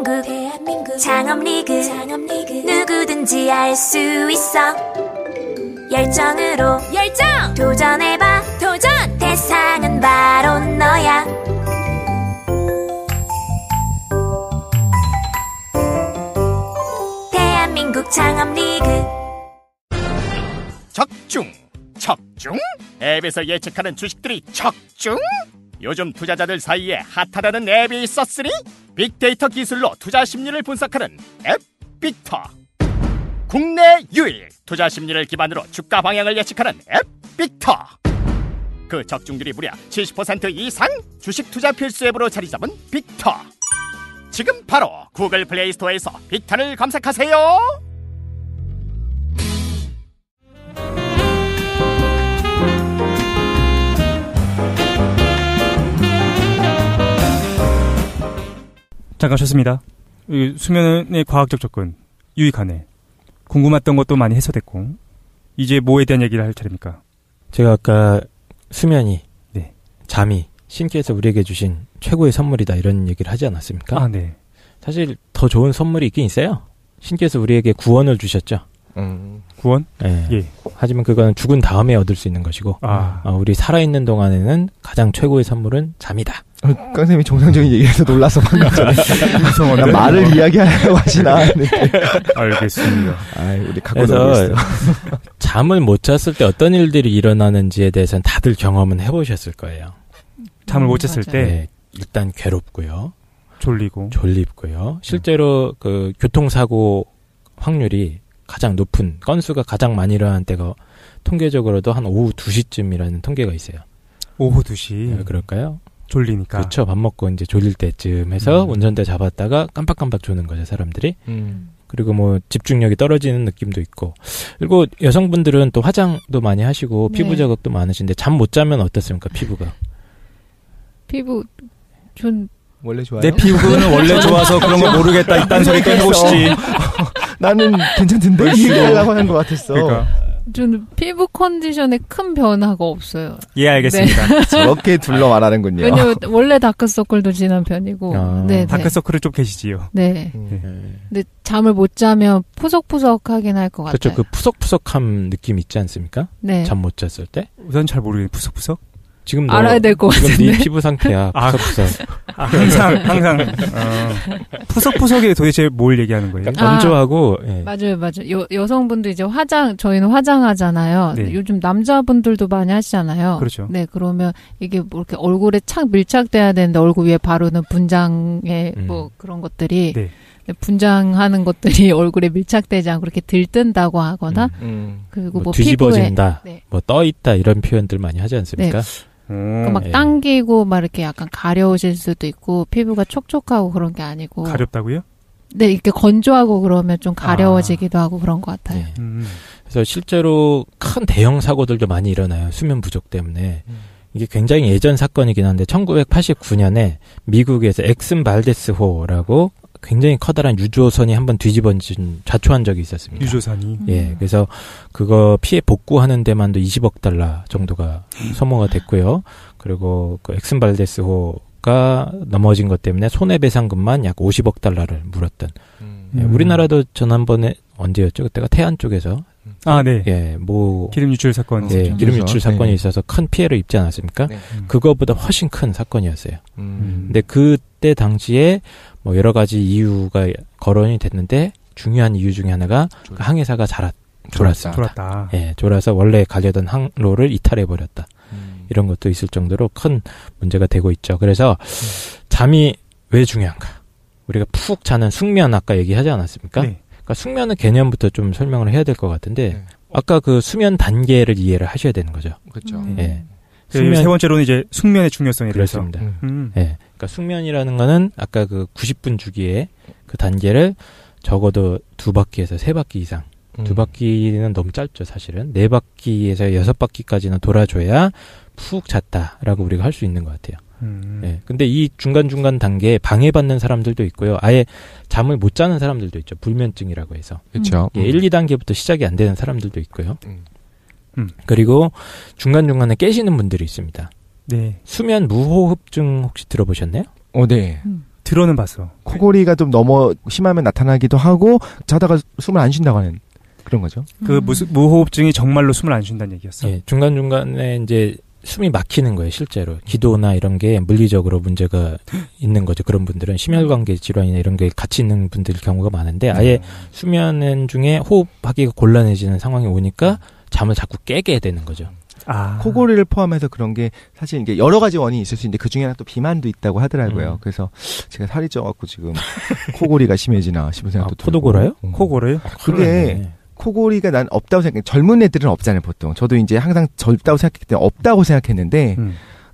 대한민국 창업리그 누구든지 알 수 있어. 열정 도전해봐. 대상은 바로 너야. 대한민국 창업리그. 적중. 앱에서 예측하는 주식들이 적중? 요즘 투자자들 사이에 핫하다는 앱이 있었으니 빅데이터 기술로 투자 심리를 분석하는 앱 빅터. 국내 유일 투자 심리를 기반으로 주가 방향을 예측하는 앱 빅터. 그 적중률이 무려 70% 이상 주식 투자 필수 앱으로 자리 잡은 빅터. 지금 바로 구글 플레이 스토어에서 빅터를 검색하세요. 잠깐 쉬었습니다. 수면의 과학적 접근 유익하네. 궁금했던 것도 많이 해소됐고 이제 뭐에 대한 얘기를 할 차례입니까? 제가 아까 수면이 네. 잠이 신께서 우리에게 주신 최고의 선물이다 이런 얘기를 하지 않았습니까? 아, 네. 사실 더 좋은 선물이 있긴 있어요. 신께서 우리에게 구원을 주셨죠. 구원? 네. 예. 하지만 그건 죽은 다음에 얻을 수 있는 것이고 우리 살아있는 동안에는 가장 최고의 선물은 잠이다. 깡쌤이 정상적인 얘기해서 놀라서 방금 전에 말을 이야기하려고 하시나. 알겠습니다. 우리 갖고 그래서 잠을 못 잤을 때 어떤 일들이 일어나는지에 대해서는 다들 경험은 해보셨을 거예요. 잠을 못 잤을 때 네, 일단 괴롭고요. 졸립고요. 실제로 그 교통사고 확률이 가장 높은 건수가 가장 많이 일어나는 때가 통계적으로도 한 오후 2시쯤이라는 통계가 있어요. 오후 2시. 네, 그럴까요? 졸리니까. 그렇죠. 밥 먹고 이제 졸릴 때쯤 해서 운전대 잡았다가 깜빡깜빡 조는 거죠, 사람들이. 그리고 뭐 집중력이 떨어지는 느낌도 있고. 그리고 여성분들은 또 화장도 많이 하시고 피부 자극도 많으신데 잠 못 자면 어떻습니까, 피부가? 피부 전 원래 좋아요. 내 피부는 원래 좋아서 그런 거 모르겠다. 이딴 소리 꺼내보시지. 나는 괜찮던데 이 얘기하려고 하는 것 같았어. 그러니까. 저는 피부 컨디션에 큰 변화가 없어요. 예, 알겠습니다. 네. 저렇게 둘러 말하는군요. 왜냐면 원래 다크서클도 진한 편이고. 네, 다크서클은 좀 계시지요. 네. 근데 잠을 못 자면 푸석푸석하긴 할 것 같아요. 그렇죠. 그 푸석푸석함 느낌 있지 않습니까? 네. 잠 못 잤을 때? 우선 잘 모르겠는데 푸석푸석? 지금 알아야 될 것 같은데. 지금 네 피부 상태야. 푸석푸석. 항상. 푸석푸석이 도대체 뭘 얘기하는 거예요? 그러니까 건조하고. 예. 맞아요. 여성분들 이제 저희는 화장하잖아요. 네. 요즘 남자분들도 많이 하시잖아요. 그렇죠. 네, 그러면 이게 뭐 이렇게 얼굴에 착 밀착돼야 되는데 얼굴 위에 바르는 분장의 뭐 그런 것들이. 네. 분장하는 것들이 얼굴에 밀착되지 않고 그렇게 들뜬다고 하거나 그리고 뭐 뒤집어진다, 피부에, 뭐 떠있다 이런 표현들 많이 하지 않습니까? 그러니까 막 당기고 막 이렇게 약간 가려우실 수도 있고 피부가 촉촉하고 그런 게 아니고 가렵다고요? 네, 이렇게 건조하고 그러면 좀 가려워지기도 하고 그런 것 같아요. 그래서 실제로 큰 대형 사고들도 많이 일어나요. 수면 부족 때문에. 이게 굉장히 예전 사건이긴 한데 1989년에 미국에서 엑슨 발데스호라고 굉장히 커다란 유조선이 한번 뒤집어진 자초한 적이 있었습니다. 유조선이? 예, 그래서 그거 피해 복구하는 데만도 20억 달러 정도가 소모가 됐고요. 그리고 그 엑슨 발데스호가 넘어진 것 때문에 손해배상금만 약 50억 달러를 물었던. 예, 우리나라도 지난번에 언제였죠? 그때가 태안 쪽에서. 네. 예, 뭐. 기름 유출 사건. 예, 기름 유출 사건이 있어서 큰 피해를 입지 않았습니까? 네. 그거보다 훨씬 큰 사건이었어요. 근데 그때 당시에 뭐 여러 가지 이유가 거론이 됐는데 중요한 이유 중에 하나가 그 항해사가 졸았습니다. 예, 졸아서 원래 가려던 항로를 이탈해버렸다. 이런 것도 있을 정도로 큰 문제가 되고 있죠. 그래서 잠이 왜 중요한가? 우리가 푹 자는 숙면 아까 얘기하지 않았습니까? 네. 그러니까 숙면의 개념부터 좀 설명을 해야 될 것 같은데 네. 아까 그 수면 단계를 이해를 하셔야 되는 거죠. 그렇죠. 예. 세 번째로는 이제 숙면의 중요성에 대해서. 그렇습니다. 예. 그러니까 숙면이라는 거는 아까 그 90분 주기에 그 단계를 적어도 2바퀴에서 3바퀴 이상. 2바퀴는 너무 짧죠, 사실은. 4바퀴에서 6바퀴까지는 돌아줘야 푹 잤다라고 우리가 할 수 있는 것 같아요. 예. 근데 이 중간중간 단계에 방해받는 사람들도 있고요. 아예 잠을 못 자는 사람들도 있죠. 불면증이라고 해서. 그렇죠. 예, 1, 2단계부터 시작이 안 되는 사람들도 있고요. 그리고 중간중간에 깨시는 분들이 있습니다. 네. 수면 무호흡증 혹시 들어보셨나요? 네. 들어는 봤어. 코골이가 좀 너무 심하면 나타나기도 하고 자다가 숨을 안 쉰다고 하는 그런 거죠. 그 무호흡증이 정말로 숨을 안 쉰다는 얘기였어. 예, 중간중간에 이제 숨이 막히는 거예요, 실제로. 기도나 이런 게 물리적으로 문제가 있는 거죠. 그런 분들은 심혈관계 질환이나 이런 게 같이 있는 분들 경우가 많은데 아예 수면 중에 호흡하기가 곤란해지는 상황이 오니까 잠을 자꾸 깨게 되는 거죠. 코골이를 포함해서 그런 게 사실 이게 여러 가지 원인이 있을 수 있는데 그 중에 하나 또 비만도 있다고 하더라고요. 그래서 제가 살이 쪄갖고 지금 코골이가 심해지나 싶은 생각도 들고. 포도골아요? 코골아요? 그게 코골이가 난 없다고 생각해. 젊은 애들은 없잖아요, 보통. 저도 이제 항상 젊다고 생각했기 때문에 없다고 생각했는데,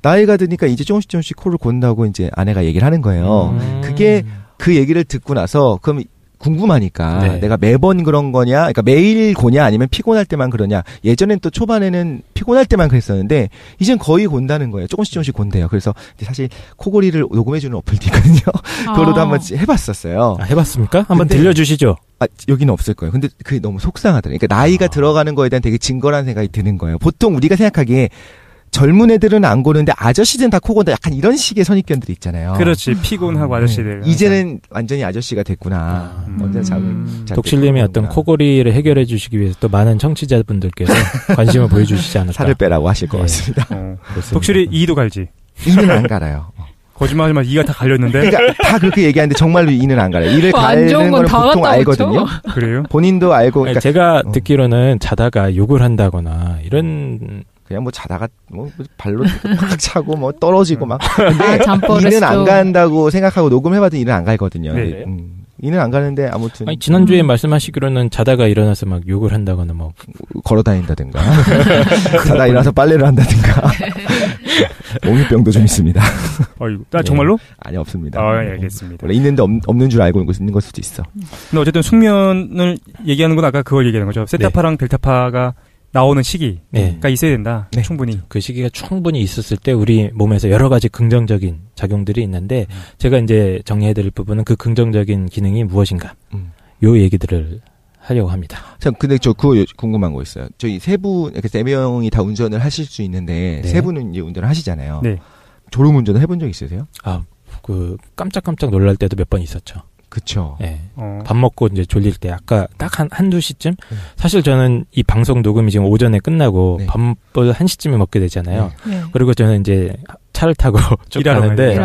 나이가 드니까 이제 조금씩 코를 곤다고 이제 아내가 얘기를 하는 거예요. 그게 그 얘기를 듣고 나서, 그럼 궁금하니까 네. 내가 매번 그런 거냐, 그러니까 매일 고냐 아니면 피곤할 때만 그러냐. 예전엔 또 초반에는 피곤할 때만 그랬었는데 이젠 거의 곤다는 거예요. 조금씩 곤대요. 그래서 사실 코골이를 녹음해주는 어플도 있거든요. 그걸로도 한번 해봤었어요. 해봤습니까? 한번 들려주시죠. 여기는 없을 거예요. 근데 그게 너무 속상하더라고요. 그러니까 나이가 들어가는 거에 대한 되게 증거라는 생각이 드는 거예요. 보통 우리가 생각하기에 젊은 애들은 안 고는데 아저씨들은 다 코 곤다 약간 이런 식의 선입견들이 있잖아요. 그렇지. 피곤하고 아저씨들. 이제는 완전히 아저씨가 됐구나. 언제 독실님이 어떤 코골이를 해결해 주시기 위해서 또 많은 청취자분들께서 관심을 보여주시지 않을까. 살을 빼라고 하실 것 같습니다. 독실이 이도 갈지. 이는 안 갈아요. 거짓말하지 마. 이가 다 갈렸는데. 그러니까 다 그렇게 얘기하는데 정말로 이는 안 갈아요. 이를 가르는 건 보통 알거든요. 그래요? 본인도 알고. 그러니까 제가 듣기로는 자다가 욕을 한다거나 이런 그냥 뭐 자다가 뭐 발로 팍 차고 뭐 떨어지고 막. 근데 이는 안 간다고 생각하고 녹음해봤더니 이는 안 갈거든요. 네. 이는 안 가는데 아무튼. 아니, 지난주에 말씀하시기로는 자다가 일어나서 막 욕을 한다거나 뭐 걸어다닌다든가 자다 일어나서 빨래를 한다든가. 몽유병도 좀 있습니다. 정말로? 아니 없습니다. 알겠습니다. 원래 있는데 없는 줄 알고 있는 걸 수도 있어. 근데 어쨌든 숙면을 얘기하는 건 아까 그걸 얘기하는 거죠. 세타파랑 델타파가 나오는 시기가 있어야 된다. 충분히. 그 시기가 충분히 있었을 때 우리 몸에서 여러 가지 긍정적인 작용들이 있는데 제가 이제 정리해드릴 부분은 그 긍정적인 기능이 무엇인가. 요 얘기들을 하려고 합니다. 참, 근데 저 그거 궁금한 거 있어요. 저희 세 명이 다 운전을 하실 수 있는데 세 분은 이제 운전을 하시잖아요. 네. 졸음 운전을 해본 적 있으세요? 그 깜짝깜짝 놀랄 때도 몇 번 있었죠. 그쵸. 네. 밥 먹고 이제 졸릴 때 아까 딱 한두 시쯤? 사실 저는 이 방송 녹음이 지금 오전에 끝나고 밥을 1시쯤에 먹게 되잖아요. 그리고 저는 이제 차를 타고 일하는데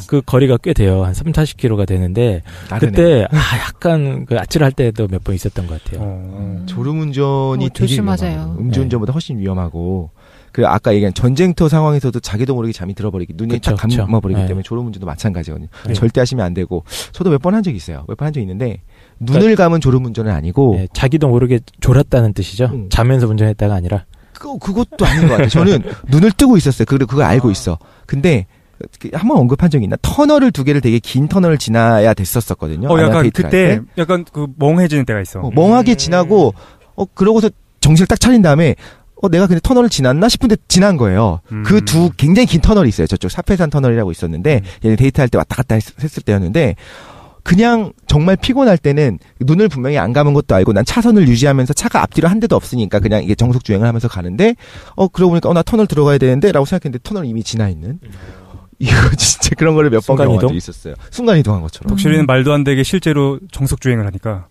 그 거리가 꽤 돼요. 한 30-40km가 되는데 그때 약간 그 아찔할 때도 몇 번 있었던 것 같아요. 졸음 운전이 되게 조심하세요. 음주운전보다 훨씬 위험하고 그 아까 얘기한 전쟁터 상황에서도 자기도 모르게 잠이 들어버리기 눈에 딱 감아버리기 때문에 졸음 운전도 마찬가지거든요. 절대 하시면 안 되고 저도 몇 번 한 적이 있어요. 몇 번 한 적이 있는데 눈을 감은 졸음 운전은 아니고 자기도 모르게 졸았다는 뜻이죠. 자면서 운전했다가 아니라 그것도 아닌 것 같아요. 저는 눈을 뜨고 있었어요. 그리고 그걸 알고 있어. 근데 한번 언급한 적이 있나? 터널을 2개를 되게 긴 터널을 지나야 됐었거든요. 약간 그때 약간 그 멍해지는 때가 있어. 멍하게 지나고 그러고서 정신을 딱 차린 다음에 내가 근데 터널을 지났나 싶은데 지난 거예요. 그 굉장히 긴 터널이 있어요. 저쪽 사페산 터널이라고 있었는데 얘는 데이트할 때 왔다 갔다 했을 때였는데 그냥 정말 피곤할 때는 눈을 분명히 안 감은 것도 알고 난 차선을 유지하면서 차가 앞뒤로 한 대도 없으니까 그냥 이게 정속 주행을 하면서 가는데 그러고 보니까 나 터널 들어가야 되는데 라고 생각했는데 터널 이미 지나 있는. 이거 진짜 그런 거를 몇 번 경험한 적이 있었어요. 순간 이동한 것처럼. 독실이는 말도 안 되게 실제로 정속 주행을 하니까.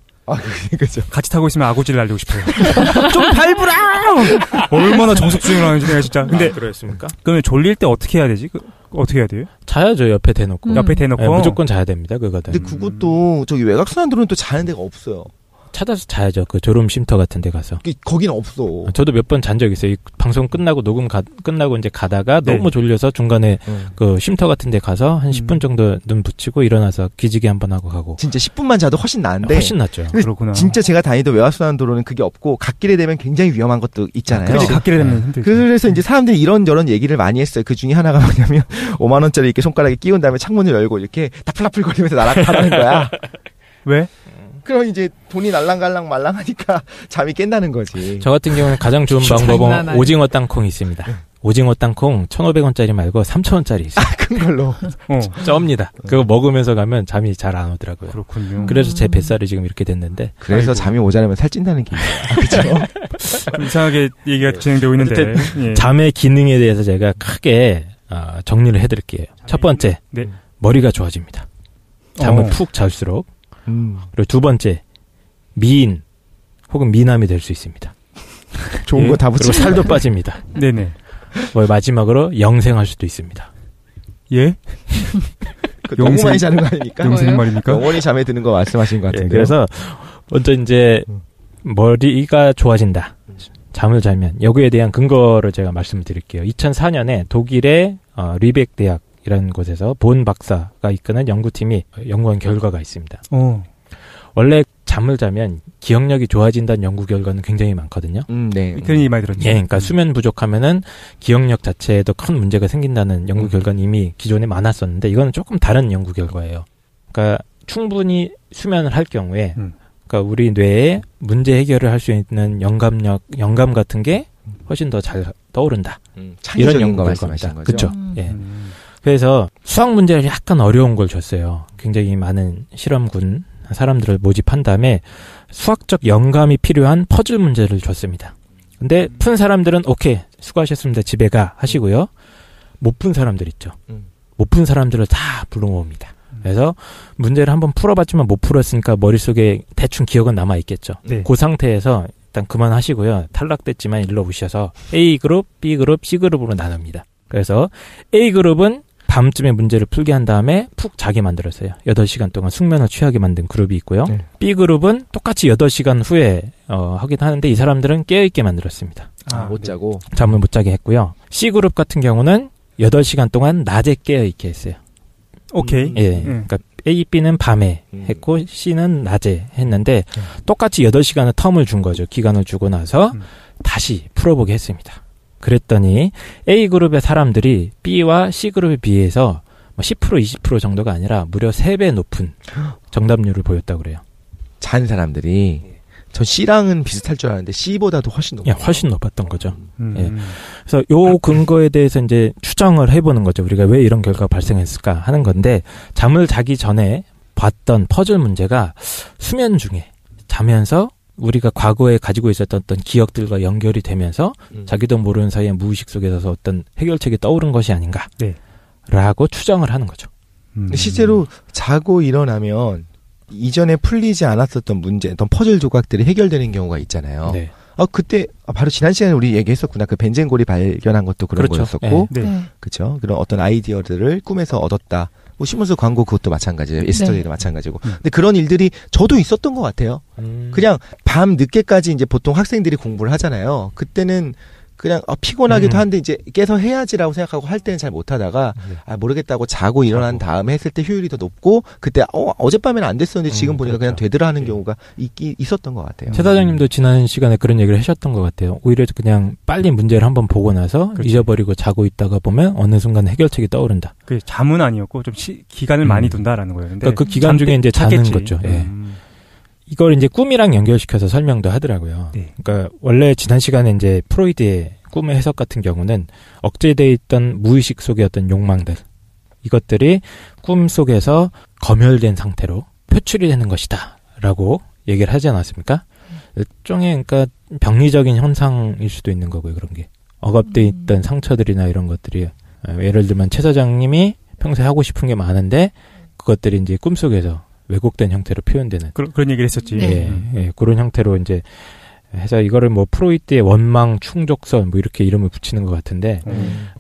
그죠. 같이 타고 있으면 아구지를 날리고 싶어요. 좀 밟으라! 얼마나 정속 주행을 하는지 내가 진짜. 근데 그랬습니까? 그러면 졸릴 때 어떻게 해야 되지? 어떻게 해야 돼요? 자야죠. 옆에 대놓고. 옆에 대놓고. 네, 무조건 자야 됩니다. 그거는. 근데 그것도 저기 외곽순환도로는 또 자는 데가 없어요. 찾아서 자야죠. 그 졸음 쉼터 같은 데 가서. 거기는 없어. 저도 몇 번 잔 적 있어요. 이 방송 끝나고 끝나고 이제 가다가 너무 졸려서 중간에 그 쉼터 같은 데 가서 한 10분 정도 눈 붙이고 일어나서 기지개 한번 하고 가고. 진짜 10분만 자도 훨씬 나은데. 훨씬 낫죠. 그렇구나. 진짜 제가 다니던 외곽순환도로는 그게 없고 갓길에 되면 굉장히 위험한 것도 있잖아요. 그렇지. 갓길에 되면 힘들죠. 그래서 이제 사람들이 이런저런 얘기를 많이 했어요. 그 중에 하나가 뭐냐면 5만 원짜리 이렇게 손가락에 끼운 다음에 창문을 열고 이렇게 다플라플거리면서 날아가는 거야. 왜? 그럼 이제 돈이 날랑갈랑 말랑하니까 잠이 깬다는 거지. 저 같은 경우는 가장 좋은 방법은 오징어 땅콩이 있습니다. 오징어 땅콩 1,500원짜리 말고 3,000원짜리 있어요. 큰 걸로. 쩝니다. 그거 먹으면서 가면 잠이 잘 안 오더라고요. 그렇군요. 그래서 제 뱃살이 지금 이렇게 됐는데. 그래서 잠이 모자라면 살찐다는 게 있어요. 그렇죠? 이상하게 얘기가 진행되고 있는데. 잠의 기능에 대해서 제가 크게 정리를 해드릴게요. 첫 번째, 머리가 좋아집니다. 잠을 푹 잘수록. 그리고 두 번째, 미인 혹은 미남이 될 수 있습니다. 좋은 거 다 붙이고 그리고 살도 빠집니다. 네네. 뭐 마지막으로 영생할 수도 있습니다. 예? 너무 많이 자는 거 아닙니까? 영생 말입니까? 영원히 잠에 드는 거 말씀하신 것 같은데. 그래서 먼저 이제 머리가 좋아진다. 잠을 자면 여기에 대한 근거를 제가 말씀을 드릴게요. 2004년에 독일의 리벡 대학이라는 곳에서 본 박사가 이끄는 연구팀이 연구한 결과가 있습니다. 원래 잠을 자면 기억력이 좋아진다는 연구 결과는 굉장히 많거든요. 네. 그런 얘기 많이 들었죠. 예, 그러니까 수면 부족하면은 기억력 자체에도 큰 문제가 생긴다는 연구 결과는 이미 기존에 많았었는데 이거는 조금 다른 연구 결과예요. 그러니까 충분히 수면을 할 경우에 그러니까 우리 뇌에 문제 해결을 할 수 있는 영감 같은 게 훨씬 더 잘 떠오른다. 이런 연구 결과입니다. 그렇죠. 예. 그래서 수학 문제를 약간 어려운 걸 줬어요. 굉장히 많은 실험군 사람들을 모집한 다음에 수학적 영감이 필요한 퍼즐 문제를 줬습니다. 근데 푼 사람들은 오케이 수고하셨습니다 집에 가 하시고요. 못 푼 사람들 있죠. 못 푼 사람들을 다 불러모읍니다. 그래서 문제를 한번 풀어봤지만 못 풀었으니까 머릿속에 대충 기억은 남아있겠죠. 네. 그 상태에서 일단 그만하시고요. 탈락됐지만 일로 오셔서 A그룹, B그룹, C그룹으로 나눕니다. 그래서 A그룹은 밤쯤에 문제를 풀게 한 다음에 푹 자게 만들었어요. 8시간 동안 숙면을 취하게 만든 그룹이 있고요. 네. B그룹은 똑같이 8시간 후에 하긴 하는데 이 사람들은 깨어있게 만들었습니다. 못 자고? 잠을 못 자게 했고요. C그룹 같은 경우는 8시간 동안 낮에 깨어있게 했어요. 오케이. 예. 그러니까 A, B는 밤에 했고 C는 낮에 했는데 똑같이 8시간의 텀을 준 거죠. 기간을 주고 나서 다시 풀어보게 했습니다. 그랬더니 A그룹의 사람들이 B와 C그룹에 비해서 10% 20% 정도가 아니라 무려 3배 높은 정답률을 보였다고 그래요. 잔 사람들이 전 C랑은 비슷할 줄 알았는데 C보다도 훨씬 높았어요. 예, 훨씬 높았던 거죠. 예. 그래서 요 근거에 대해서 이제 추정을 해보는 거죠. 우리가 왜 이런 결과가 발생했을까 하는 건데 잠을 자기 전에 봤던 퍼즐 문제가 수면 중에 자면서 우리가 과거에 가지고 있었던 어떤 기억들과 연결이 되면서 자기도 모르는 사이에 무의식 속에서 어떤 해결책이 떠오른 것이 아닌가 라고 추정을 하는 거죠. 실제로 자고 일어나면 이전에 풀리지 않았었던 문제, 어떤 퍼즐 조각들이 해결되는 경우가 있잖아요. 네. 그때 바로 지난 시간에 우리 얘기했었구나. 그 벤젠골이 발견한 것도 그런 그렇죠. 거였었고, 네. 그렇죠. 그런 어떤 아이디어들을 꿈에서 얻었다. 뭐 신문수 광고 그것도 마찬가지예요. 에스터데이도 마찬가지고. 근데 그런 일들이 저도 있었던 것 같아요. 그냥 밤 늦게까지 이제 보통 학생들이 공부를 하잖아요. 그때는 그냥 피곤하기도 한데 이제 깨서 해야지라고 생각하고 할 때는 잘 못하다가 모르겠다고 자고 일어난 다음에 했을 때 효율이 더 높고 그때 어젯밤에는 안 됐었는데 지금 보니까 그냥 되더라 하는 경우가 있었던 것 같아요. 최 사장님도 지난 시간에 그런 얘기를 하셨던 것 같아요. 오히려 그냥 빨리 문제를 한번 보고 나서 잊어버리고 자고 있다가 보면 어느 순간 해결책이 떠오른다. 그 잠은 아니었고 좀 기간을 많이 둔다라는 거였는데 그러니까 그 기간 중에 이제 자는 거죠. 예. 이걸 이제 꿈이랑 연결시켜서 설명도 하더라고요. 네. 그러니까 원래 지난 시간에 이제 프로이드의 꿈의 해석 같은 경우는 억제되어 있던 무의식 속의 어떤 욕망들 이것들이 꿈 속에서 검열된 상태로 표출이 되는 것이다라고 얘기를 하지 않았습니까? 일종의 그러니까 병리적인 현상일 수도 있는 거고요. 그런 게 억압되어 있던 상처들이나 이런 것들이 예를 들면 최 사장님이 평소에 하고 싶은 게 많은데 그것들이 이제 꿈 속에서 왜곡된 형태로 표현되는 그런 얘기를 했었지. 예, 그런 형태로 이제 해서 이거를 뭐 프로이트의 원망 충족선 뭐 이렇게 이름을 붙이는 것 같은데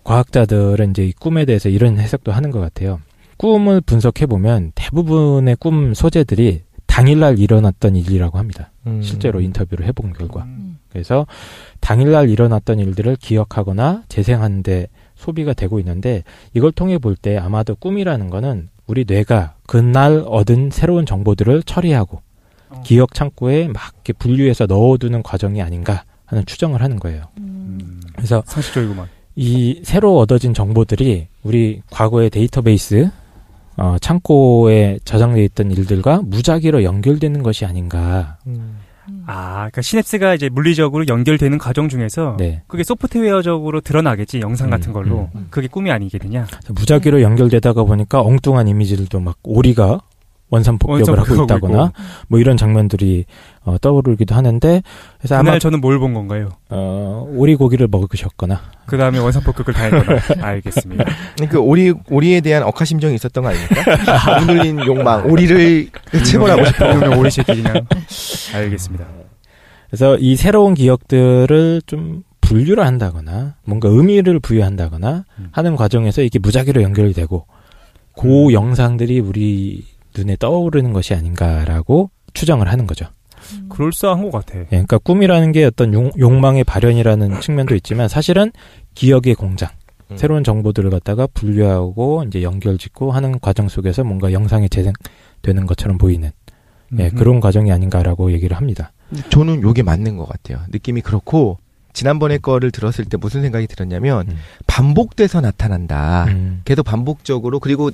과학자들은 이제 이 꿈에 대해서 이런 해석도 하는 것 같아요. 꿈을 분석해 보면 대부분의 꿈 소재들이 당일날 일어났던 일이라고 합니다. 실제로 인터뷰를 해본 결과. 그래서 당일날 일어났던 일들을 기억하거나 재생하는 데 소비가 되고 있는데 이걸 통해 볼 때 아마도 꿈이라는 거는 우리 뇌가 그날 얻은 새로운 정보들을 처리하고 기억 창고에 막 이렇게 분류해서 넣어두는 과정이 아닌가 하는 추정을 하는 거예요. 그래서 상식적이구만. 이 새로 얻어진 정보들이 우리 과거의 데이터베이스 창고에 저장되어 있던 일들과 무작위로 연결되는 것이 아닌가. 그러니까 시냅스가 이제 물리적으로 연결되는 과정 중에서 그게 소프트웨어적으로 드러나겠지 영상 같은 걸로 그게 꿈이 아니겠느냐. 무작위로 연결되다가 보니까 엉뚱한 이미지들도 막 오리가 원산 폭격을 하고 있다거나 뭐 이런 장면들이 떠오르기도 하는데 그래서 그날 아마 저는 뭘 본 건가요? 오리고기를 먹으셨거나 그 다음에 원산 폭격을 당했거나 알겠습니다. 그 오리에 대한 억하심정이 있었던 거 아닙니까? 억눌린 욕망, 오리를 체벌하고 싶어. 오리 새끼 그냥 알겠습니다. 그래서 이 새로운 기억들을 좀 분류를 한다거나 뭔가 의미를 부여한다거나 하는 과정에서 이게 무작위로 연결이 되고 그 영상들이 우리 눈에 떠오르는 것이 아닌가라고 추정을 하는 거죠. 그럴싸한 것 같아. 예, 그러니까 꿈이라는 게 어떤 욕망의 발현이라는 측면도 있지만 사실은 기억의 공장, 새로운 정보들을 갖다가 분류하고 이제 연결짓고 하는 과정 속에서 뭔가 영상이 재생되는 것처럼 보이는 예, 그런 과정이 아닌가라고 얘기를 합니다. 저는 요게 맞는 것 같아요. 느낌이 그렇고 지난번에 거를 들었을 때 무슨 생각이 들었냐면 반복돼서 나타난다. 계속 반복적으로 그리고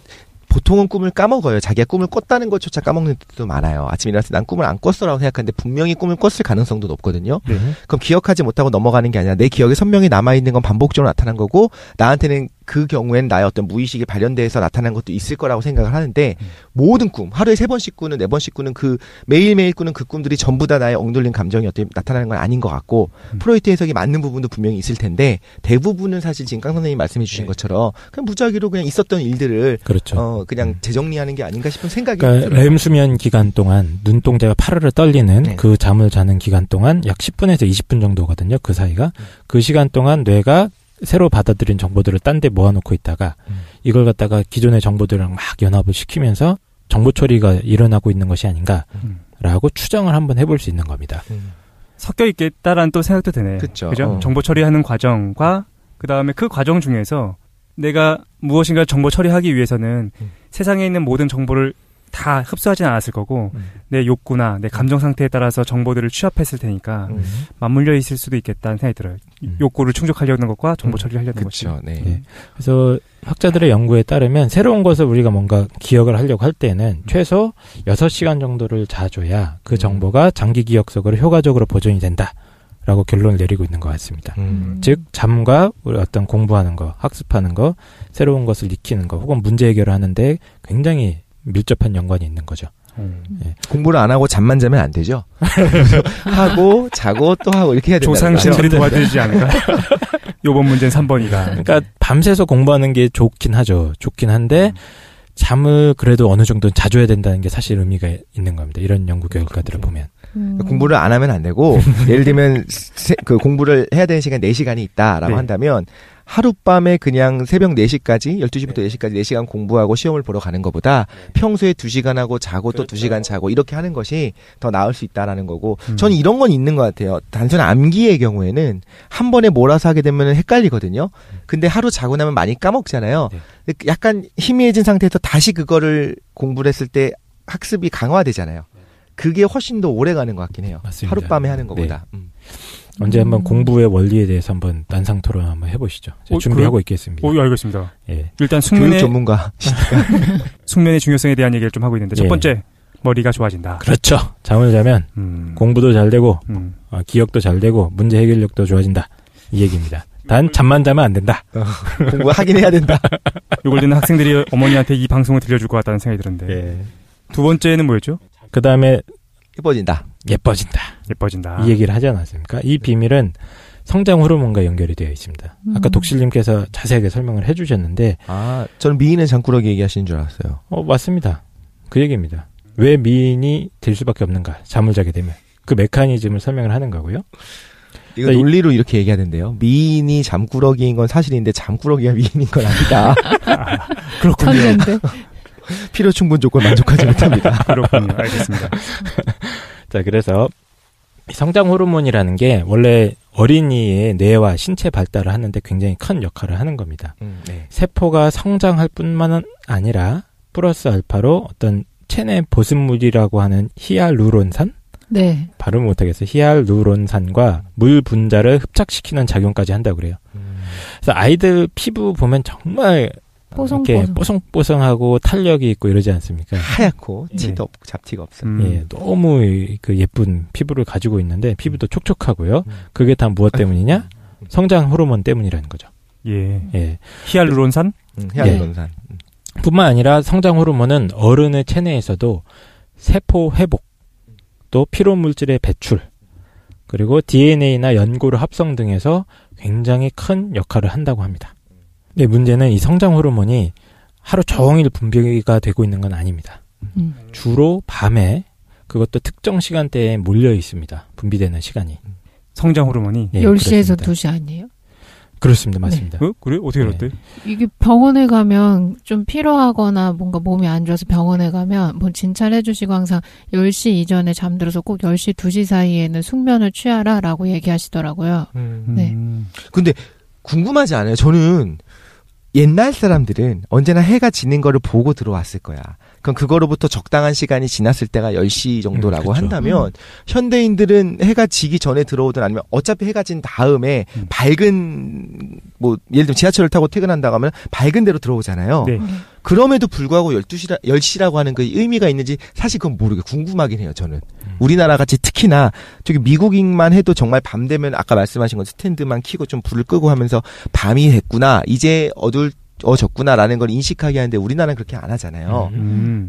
보통은 꿈을 까먹어요. 자기가 꿈을 꿨다는 것조차 까먹는 때도 많아요. 아침에 일어났을 때 난 꿈을 안 꿨어라고 생각하는데 분명히 꿈을 꿨을 가능성도 높거든요. 그럼 기억하지 못하고 넘어가는 게 아니라 내 기억에 선명히 남아있는 건 반복적으로 나타난 거고 나한테는 그 경우에는 나의 어떤 무의식이 발현돼서 나타난 것도 있을 거라고 생각을 하는데 모든 꿈, 하루에 3번씩 꾸는 4번씩 꾸는 그 매일매일 꾸는 그 꿈들이 전부 다 나의 억눌린 감정이 어떻게 나타나는 건 아닌 것 같고 프로이트 해석이 맞는 부분도 분명히 있을 텐데 대부분은 사실 지금 강 선생님이 말씀해 주신 것처럼 그냥 무작위로 그냥 있었던 일들을 그렇죠. 그냥 재정리하는 게 아닌가 싶은 생각이 그러니까 들어요. 렘 수면 기간 동안 눈동자가 파르르 떨리는 그 잠을 자는 기간 동안 약 10분에서 20분 정도거든요. 그 사이가. 그 시간 동안 뇌가 새로 받아들인 정보들을 딴 데 모아놓고 있다가 이걸 갖다가 기존의 정보들이랑 막 연합을 시키면서 정보 처리가 일어나고 있는 것이 아닌가라고 추정을 한번 해볼 수 있는 겁니다. 섞여 있겠다라는 또 생각도 드네. 그죠? 정보 처리하는 과정과 그 다음에 그 과정 중에서 내가 무엇인가 정보 처리하기 위해서는 세상에 있는 모든 정보를 다 흡수하진 않았을 거고 내 욕구나 내 감정 상태에 따라서 정보들을 취합했을 테니까 맞물려 있을 수도 있겠다는 생각이 들어요. 욕구를 충족하려는 것과 정보 처리하려는 것이. 네. 네. 그래서 학자들의 연구에 따르면 새로운 것을 우리가 뭔가 기억을 하려고 할 때는 최소 6시간 정도를 자줘야 그 정보가 장기 기억 속으로 효과적으로 보존이 된다라고 결론을 내리고 있는 것 같습니다. 즉 잠과 우리 어떤 공부하는 거, 학습하는 거, 새로운 것을 익히는 거 혹은 문제 해결을 하는데 굉장히 밀접한 연관이 있는 거죠. 예. 공부를 안 하고 잠만 자면 안 되죠. 하고 자고 또 하고 이렇게 해야 된다. 조상신들이 도와드리지 않을까? 요번 문제는 3번이다. 그러니까 밤새서 공부하는 게 좋긴 하죠. 좋긴 한데 잠을 그래도 어느 정도는 자줘야 된다는 게 사실 의미가 있는 겁니다. 이런 연구 결과들을 보면. 공부를 안 하면 안 되고 예를 들면 그 공부를 해야 되는 시간 4시간이 있다라고 한다면 하룻밤에 그냥 새벽 4시까지 12시부터 4시까지 4시간 공부하고 시험을 보러 가는 것보다 평소에 2시간 하고 자고 또 2시간 자고 이렇게 하는 것이 더 나을 수 있다라는 거고 저는 이런 건 있는 것 같아요. 단순 암기의 경우에는 한 번에 몰아서 하게 되면 헷갈리거든요. 근데 하루 자고 나면 많이 까먹잖아요. 약간 희미해진 상태에서 다시 그거를 공부를 했을 때 학습이 강화되잖아요. 그게 훨씬 더 오래 가는 것 같긴 해요. 맞습니다. 하룻밤에 하는 것보다. 언제 한번 공부의 원리에 대해서 한번 난상 토론 한번 해보시죠. 제가 준비하고 있겠습니다. 알겠습니다. 예. 일단 교육 전문가. 숙면의 중요성에 대한 얘기를 좀 하고 있는데 첫 번째 머리가 좋아진다. 그렇죠. 잠을 자면 공부도 잘 되고 기억도 잘 되고 문제 해결력도 좋아진다. 이 얘기입니다. 단 잠만 자면 안 된다. 공부하긴 해야 된다. 이걸 듣는 학생들이 어머니한테 이 방송을 들려줄 것 같다는 생각이 드는데. 예. 두 번째는 뭐였죠? 그 다음에 예뻐진다. 예뻐진다. 이 얘기를 하지 않았습니까? 이 비밀은 성장 호르몬과 연결이 되어 있습니다. 아까 독실님께서 자세하게 설명을 해주셨는데, 저는 미인은 잠꾸러기 얘기하시는 줄 알았어요. 맞습니다. 그 얘기입니다. 왜 미인이 될 수밖에 없는가? 잠을 자게 되면 그 메커니즘을 설명을 하는 거고요. 이거 논리로 이렇게 얘기하는데요. 미인이 잠꾸러기인 건 사실인데 잠꾸러기가 미인인 건 아니다. 그렇군요. 천재인데. 필요 충분 조건 만족하지 못합니다. 그렇군요. 알겠습니다. 자, 그래서 성장 호르몬이라는 게 원래 어린이의 뇌와 신체 발달을 하는데 굉장히 큰 역할을 하는 겁니다. 네. 세포가 성장할 뿐만 아니라 플러스 알파로 어떤 체내 보습물이라고 하는 히알루론산? 네. 발음을 못하겠어요. 히알루론산과 물 분자를 흡착시키는 작용까지 한다고 그래요. 그래서 아이들 피부 보면 정말 이렇게 뽀송뽀송하고 탄력이 있고 이러지 않습니까? 하얗고 티도 없고 잡티가 없어요. 예, 너무 그 예쁜 피부를 가지고 있는데 피부도 촉촉하고요. 그게 다 무엇 때문이냐? 성장 호르몬 때문이라는 거죠. 예. 히알루론산? 히알루론산. 뿐만 아니라 성장 호르몬은 어른의 체내에서도 세포 회복, 또 피로 물질의 배출, 그리고 DNA나 연고를 합성 등에서 굉장히 큰 역할을 한다고 합니다. 근데 문제는 이 성장 호르몬이 하루 종일 분비가 되고 있는 건 아닙니다. 주로 밤에, 그것도 특정 시간대에 몰려 있습니다. 분비되는 시간이. 성장 호르몬이? 네, 10시에서 2시 아니에요? 그렇습니다. 맞습니다. 네. 그래? 어떻게 알았대? 이게 병원에 가면 좀 피로하거나 뭔가 몸이 안 좋아서 병원에 가면 뭐 진찰해 주시고 항상 10시 이전에 잠들어서 꼭 10시, 2시 사이에는 숙면을 취하라 라고 얘기하시더라고요. 네. 근데 궁금하지 않아요? 저는 옛날 사람들은 언제나 해가 지는 거를 보고 들어왔을 거야. 그럼 그거로부터 적당한 시간이 지났을 때가 10시 정도라고 그렇죠. 한다면 현대인들은 해가 지기 전에 들어오든 아니면 어차피 해가 진 다음에 밝은 뭐 예를 들면 지하철을 타고 퇴근한다고 하면 밝은 데로 들어오잖아요. 네. 그럼에도 불구하고 10시라고 하는 그 의미가 있는지 사실 그건 모르게 궁금하긴 해요, 저는. 우리나라 같이 특히나 저기 미국만 해도 정말 밤 되면 아까 말씀하신 건 스탠드만 켜고 좀 불을 끄고 하면서 밤이 됐구나, 이제 어두워졌구나라는 걸 인식하게 하는데 우리나라는 그렇게 안 하잖아요.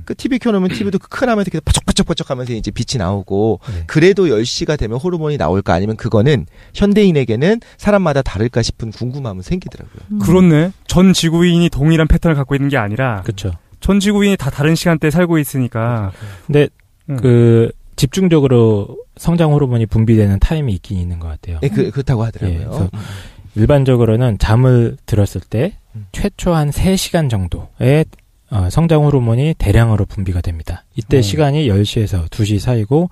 그 TV 켜놓으면 TV도 큰 화면에서 계속 바짝바짝 하면서 이제 빛이 나오고 그래도 10시가 되면 호르몬이 나올까 아니면 그거는 현대인에게는 사람마다 다를까 싶은 궁금함은 생기더라고요. 그렇네. 전 지구인이 동일한 패턴을 갖고 있는 게 아니라 그렇죠. 전 지구인이 다 다른 시간대에 살고 있으니까. 근데 집중적으로 성장 호르몬이 분비되는 타임이 있긴 있는 것 같아요. 네, 그렇다고 하더라고요. 예, 그래서 일반적으로는 잠을 들었을 때 최초 한 3시간 정도의 성장 호르몬이 대량으로 분비가 됩니다. 이때 시간이 10시에서 2시 사이고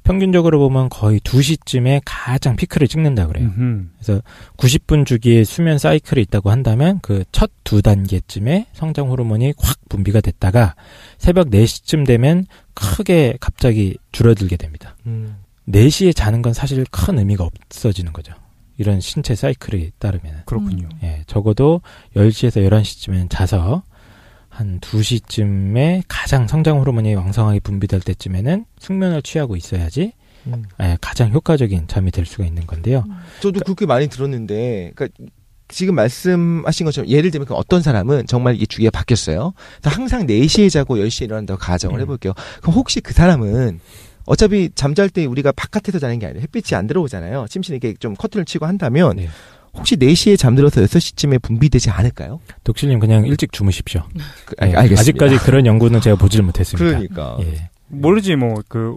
평균적으로 보면 거의 2시쯤에 가장 피크를 찍는다고 그래요. 그래서 90분 주기의 수면 사이클이 있다고 한다면 그 첫 2단계쯤에 성장 호르몬이 확 분비가 됐다가 새벽 4시쯤 되면 크게 갑자기 줄어들게 됩니다. 4시에 자는 건 사실 큰 의미가 없어지는 거죠. 이런 신체 사이클이 따르면. 그렇군요. 예, 적어도 10시에서 11시쯤엔 자서 한 2시쯤에 가장 성장 호르몬이 왕성하게 분비될 때쯤에는 숙면을 취하고 있어야지 가장 효과적인 잠이 될 수가 있는 건데요. 저도 그렇게 많이 들었는데, 그러니까 지금 말씀하신 것처럼 예를 들면 어떤 사람은 정말 이게 주기가 바뀌었어요. 그래서 항상 4시에 자고 10시에 일어난다고 가정을 해볼게요. 그럼 혹시 그 사람은 어차피 잠잘 때 우리가 바깥에서 자는 게 아니라 햇빛이 안 들어오잖아요. 침실에 이렇게 좀 커튼을 치고 한다면 네. 혹시 4시에 잠들어서 6시쯤에 분비되지 않을까요? 독실님 그냥 일찍 주무십시오. 알겠습니다. 아직까지 그런 연구는 제가 보질 못했습니다. 그러니까. 예. 모르지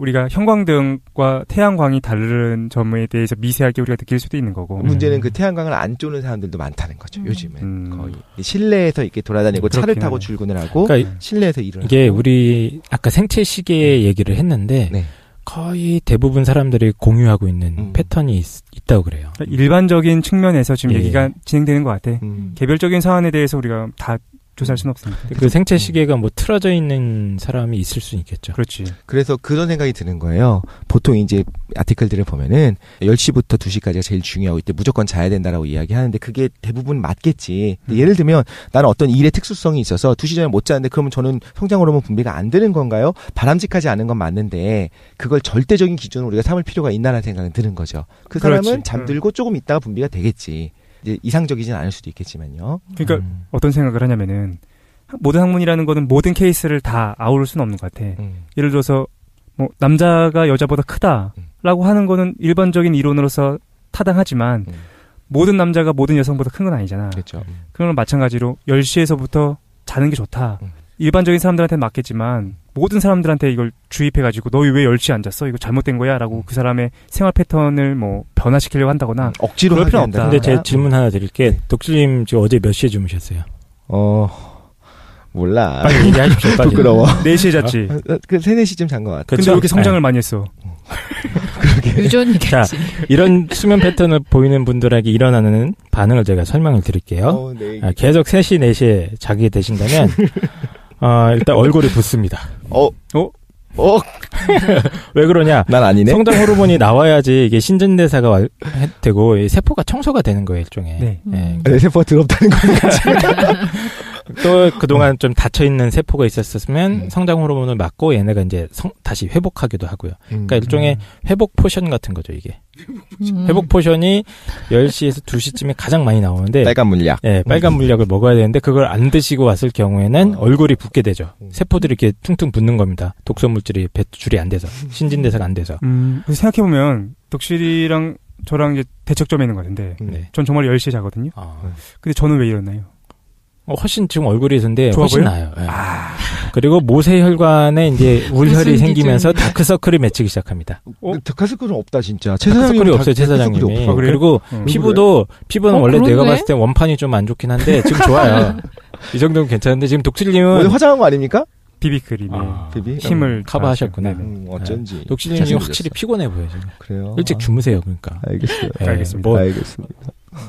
우리가 형광등과 태양광이 다른 점에 대해서 미세하게 우리가 느낄 수도 있는 거고. 문제는 그 태양광을 안 쬐는 사람들도 많다는 거죠. 요즘은 거의 실내에서 이렇게 돌아다니고 차를 타고 출근을 하고 그러니까 실내에서 일을 이게 하고. 우리 아까 생체 시계 얘기를 했는데 네. 거의 대부분 사람들이 공유하고 있는 패턴이 있다고 그래요. 그러니까 일반적인 측면에서 지금 얘기가 진행되는 것 같아. 개별적인 사안에 대해서 우리가 다 조사할 수는 없습니다. 그 생체 시계가 뭐 틀어져 있는 사람이 있을 수 있겠죠. 그렇지. 그래서 그런 생각이 드는 거예요. 보통 이제 아티클들을 보면은 10시부터 2시까지가 제일 중요하고 이때 무조건 자야 된다라고 이야기하는데 그게 대부분 맞겠지. 예를 들면 나는 어떤 일의 특수성이 있어서 2시 전에 못 자는데 그러면 저는 성장 호르몬 분비가 안 되는 건가요? 바람직하지 않은 건 맞는데 그걸 절대적인 기준으로 우리가 삼을 필요가 있나라는 생각이 드는 거죠. 그 사람은 그렇지. 잠들고 조금 있다가 분비가 되겠지. 이제 이상적이진 않을 수도 있겠지만요. 그러니까 어떤 생각을 하냐면은 모든 학문이라는 거는 모든 케이스를 다 아우를 수는 없는 것 같아. 예를 들어서 뭐 남자가 여자보다 크다라고 하는 거는 일반적인 이론으로서 타당하지만 모든 남자가 모든 여성보다 큰 건 아니잖아. 그렇죠. 그런 마찬가지로 10시에서부터 자는 게 좋다. 일반적인 사람들한테는 맞겠지만 모든 사람들한테 이걸 주입해가지고 너희 왜 10시에 안 잤어? 이거 잘못된 거야? 라고 그 사람의 생활 패턴을 뭐 변화시키려고 한다거나 억지로 그럴 하게 필요 한다. 없다. 근데 제 질문 하나 드릴게. 독실님 지금 어제 몇 시에 주무셨어요? 몰라. 빨리 얘기하십시오. 빨리. 부끄러워. 4시에 잤지. 그 3, 4시쯤 잔 것 같아. 근데 왜 이렇게 성장을 많이 했어? 유전이겠지. 자, 이런 수면 패턴을 보이는 분들에게 일어나는 반응을 제가 설명을 드릴게요. 네. 계속 3시, 4시에 자게 되신다면 일단 얼굴이 붓습니다. 왜 그러냐? 난 아니네. 성장 호르몬이 나와야지 이게 신진대사가 되고 세포가 청소가 되는 거예요, 일종의. 네. 내 세포가 더럽다는 거니까. 또 그동안 좀 닫혀있는 세포가 있었으면 성장 호르몬을 맞고 얘네가 이제 다시 회복하기도 하고요. 그러니까 일종의 회복 포션 같은 거죠, 이게. 회복 포션이 10시에서 2시쯤에 가장 많이 나오는데 빨간 물약. 네, 빨간 물약을 먹어야 되는데 그걸 안 드시고 왔을 경우에는 얼굴이 붓게 되죠. 세포들이 이렇게 퉁퉁 붓는 겁니다. 독소 물질이 배출이 안 돼서 신진대사가 안 돼서. 생각해 보면 독실이랑 저랑 이제 대척점에 있는 것 같은데 전 정말 10시에 자거든요. 근데 저는 왜 이러나요? 훨씬 지금 얼굴이 있는데 훨씬 보여? 나아요. 네. 그리고 모세혈관에 이제 울혈이 생기면서 다크서클이 맺히기 시작합니다. 다크서클은 없다 진짜. 다크서클이 없어요, 최 사장님이. 그리고 피부는 원래 그러네? 내가 봤을 때 원판이 좀 안 좋긴 한데 지금 좋아요. 이 정도면 괜찮은데 지금 독실님은 화장한 거 아닙니까? 비비크림에 비비? 힘을 커버하셨구나. 어쩐지. 독실님이 지금 확실히 피곤해 보여요. 지금. 그래요. 일찍 주무세요, 그러니까. 알겠습니다. 알겠습니다.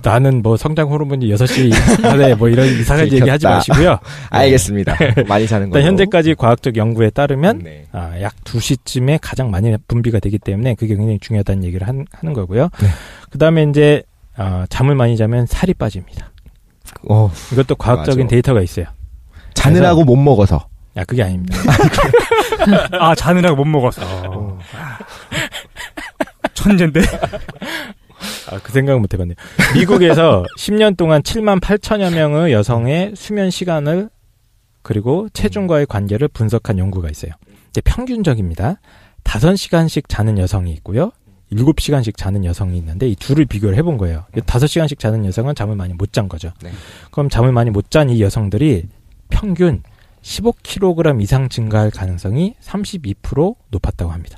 나는 뭐 성장 호르몬이 6시 안에 뭐 이런 이상한 얘기 하지 마시고요. 알겠습니다. 많이 자는 거. 현재까지 과학적 연구에 따르면 약 2시쯤에 가장 많이 분비가 되기 때문에 그게 굉장히 중요하다는 얘기를 하는 거고요. 그다음에 이제 잠을 많이 자면 살이 빠집니다. 이것도 과학적인 데이터가 있어요. 자느라고 못 먹어서. 그게 아닙니다. 자느라고 못 먹었어. 천재인데? 그 생각은 못 해봤네요. 미국에서 10년 동안 7만 8천여 명의 여성의 수면 시간을 그리고 체중과의 관계를 분석한 연구가 있어요. 이제 평균적입니다. 5시간씩 자는 여성이 있고요. 7시간씩 자는 여성이 있는데 이 둘을 비교를 해본 거예요. 5시간씩 자는 여성은 잠을 많이 못 잔 거죠. 그럼 잠을 많이 못 잔 이 여성들이 평균 15kg 이상 증가할 가능성이 32% 높았다고 합니다.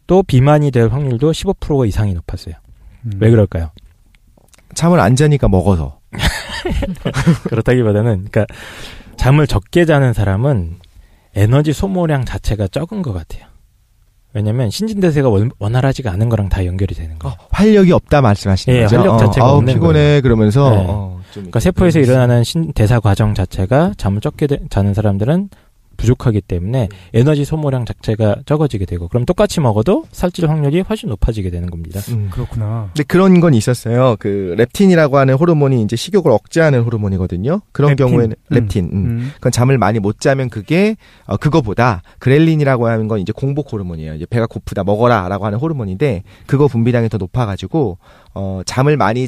또 비만이 될 확률도 15% 이상이 높았어요. 왜 그럴까요? 잠을 안 자니까 먹어서. 그렇다기보다는 그러니까 잠을 적게 자는 사람은 에너지 소모량 자체가 적은 것 같아요. 왜냐면 신진대사가 원활하지가 않은 거랑 다 연결이 되는 거예요. 활력이 없다 말씀하시는 거죠? 활력 자체가 없는 피곤해 거예요. 그러면서 그러니까 세포에서 일어나는 신대사 과정 자체가 잠을 적게 자는 사람들은 부족하기 때문에 에너지 소모량 자체가 적어지게 되고 그럼 똑같이 먹어도 살찔 확률이 훨씬 높아지게 되는 겁니다. 그렇구나. 근데 그런 건 있었어요. 그 렙틴이라고 하는 호르몬이 이제 식욕을 억제하는 호르몬이거든요. 그런 경우에는 렙틴. 그건 잠을 많이 못 자면 그게 그거보다 그렐린이라고 하는 건 이제 공복 호르몬이에요. 이제 배가 고프다 먹어라라고 하는 호르몬인데 그거 분비량이 더 높아가지고 잠을 많이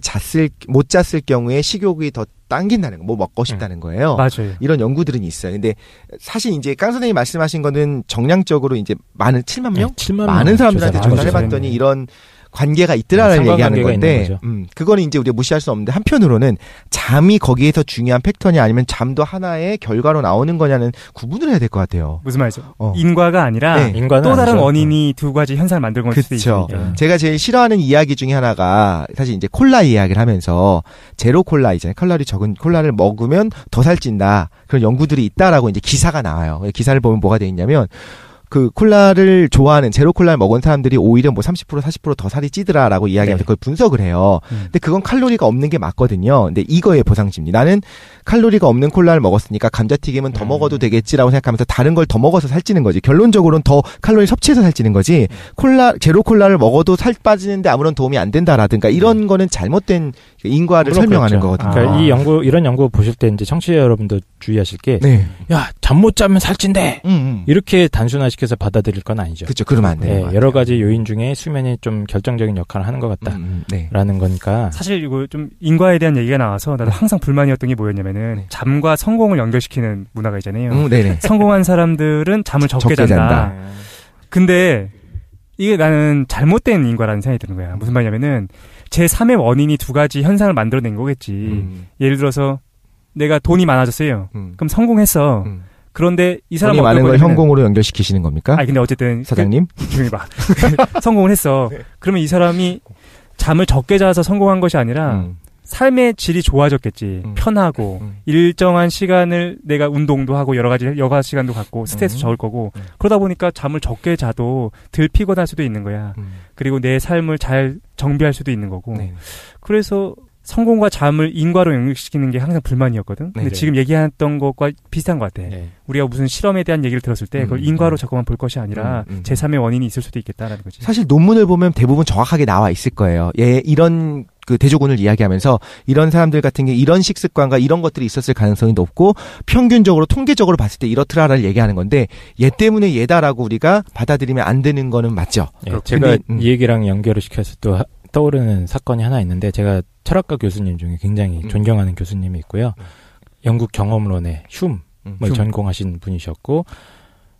못 잤을 경우에 식욕이 더 당긴다는 거, 뭐 먹고 싶다는 거예요. 맞아요. 이런 연구들은 있어요. 근데 사실 이제 깡 선생님이 말씀하신 거는 정량적으로 이제 7만 명? 7만 많은 사람들한테 조사를 해봤더니 이런 관계가 있더라라는 얘기하는 건데, 그거는 이제 우리가 무시할 수 없는데 한편으로는 잠이 거기에서 중요한 팩터냐 아니면 잠도 하나의 결과로 나오는 거냐는 구분을 해야 될 것 같아요. 무슨 말이죠? 인과가 아니라 또 다른 원인이 두 가지 현상을 만들고 있을 수도 있으니까. 제가 제일 싫어하는 이야기 중에 하나가 사실 이제 콜라 이야기를 하면서 제로 콜라 있잖아요. 칼로리 적은 콜라를 먹으면 더 살찐다. 그런 연구들이 있다라고 이제 기사가 나와요. 기사를 보면 뭐가 돼 있냐면 그 콜라를 좋아하는 제로 콜라를 먹은 사람들이 오히려 뭐 30% 40% 더 살이 찌더라라고 이야기하면서 그걸 분석을 해요. 근데 그건 칼로리가 없는 게 맞거든요. 근데 이거의 보상심리. 나는 칼로리가 없는 콜라를 먹었으니까 감자튀김은 더 먹어도 되겠지라고 생각하면서 다른 걸 더 먹어서 살찌는 거지. 결론적으로는 더 칼로리 섭취해서 살찌는 거지. 제로 콜라를 먹어도 살 빠지는데 아무런 도움이 안 된다라든가 이런 거는 잘못된 인과를 설명하는 거거든요. 그러니까 이런 연구 보실 때 이제 청취자 여러분도 주의하실 게, 야, 잠 못 자면 살찐대. 이렇게 단순화시켜서 받아들일 건 아니죠. 그렇죠. 그러면 안 돼요. 여러 가지 요인 중에 수면이 좀 결정적인 역할을 하는 것 같다라는 거니까. 사실 이거 좀 인과에 대한 얘기가 나와서 나도 항상 불만이었던 게 뭐였냐면은 잠과 성공을 연결시키는 문화가 있잖아요. 성공한 사람들은 잠을 적게 잔다. 근데 이게 나는 잘못된 인과라는 생각이 드는 거야. 무슨 말이냐면은 제3의 원인이 두 가지 현상을 만들어낸 거겠지. 예를 들어서 내가 돈이 많아졌어요. 그럼 성공했어. 그런데 이 사람은 돈이 많은 걸 성공으로 연결시키시는 겁니까? 근데 어쨌든 사장님 조용히 봐. 성공을 했어. 그러면 이 사람이 잠을 적게 자서 성공한 것이 아니라 삶의 질이 좋아졌겠지. 편하고 일정한 시간을 내가 운동도 하고 여러 가지 여가 시간도 갖고 스트레스 적을 거고 그러다 보니까 잠을 적게 자도 덜 피곤할 수도 있는 거야. 그리고 내 삶을 잘 정비할 수도 있는 거고. 그래서 성공과 잠을 인과로 연결시키는 게 항상 불만이었거든. 근데 지금 얘기했던 것과 비슷한 것 같아. 우리가 무슨 실험에 대한 얘기를 들었을 때 그걸 인과로 자꾸만 볼 것이 아니라 제3의 원인이 있을 수도 있겠다라는 거지. 사실 논문을 보면 대부분 정확하게 나와 있을 거예요. 이런 그 대조군을 이야기하면서 이런 사람들 같은 게 이런 식습관과 이런 것들이 있었을 가능성이 높고 평균적으로 통계적으로 봤을 때 이렇더라를 얘기하는 건데 얘 때문에 얘다라고 우리가 받아들이면 안 되는 거는 맞죠. 제가 이 얘기랑 연결을 시켜서 또 떠오르는 사건이 하나 있는데 제가 철학과 교수님 중에 굉장히 존경하는 교수님이 있고요. 영국 경험론의 흉 전공하신 분이셨고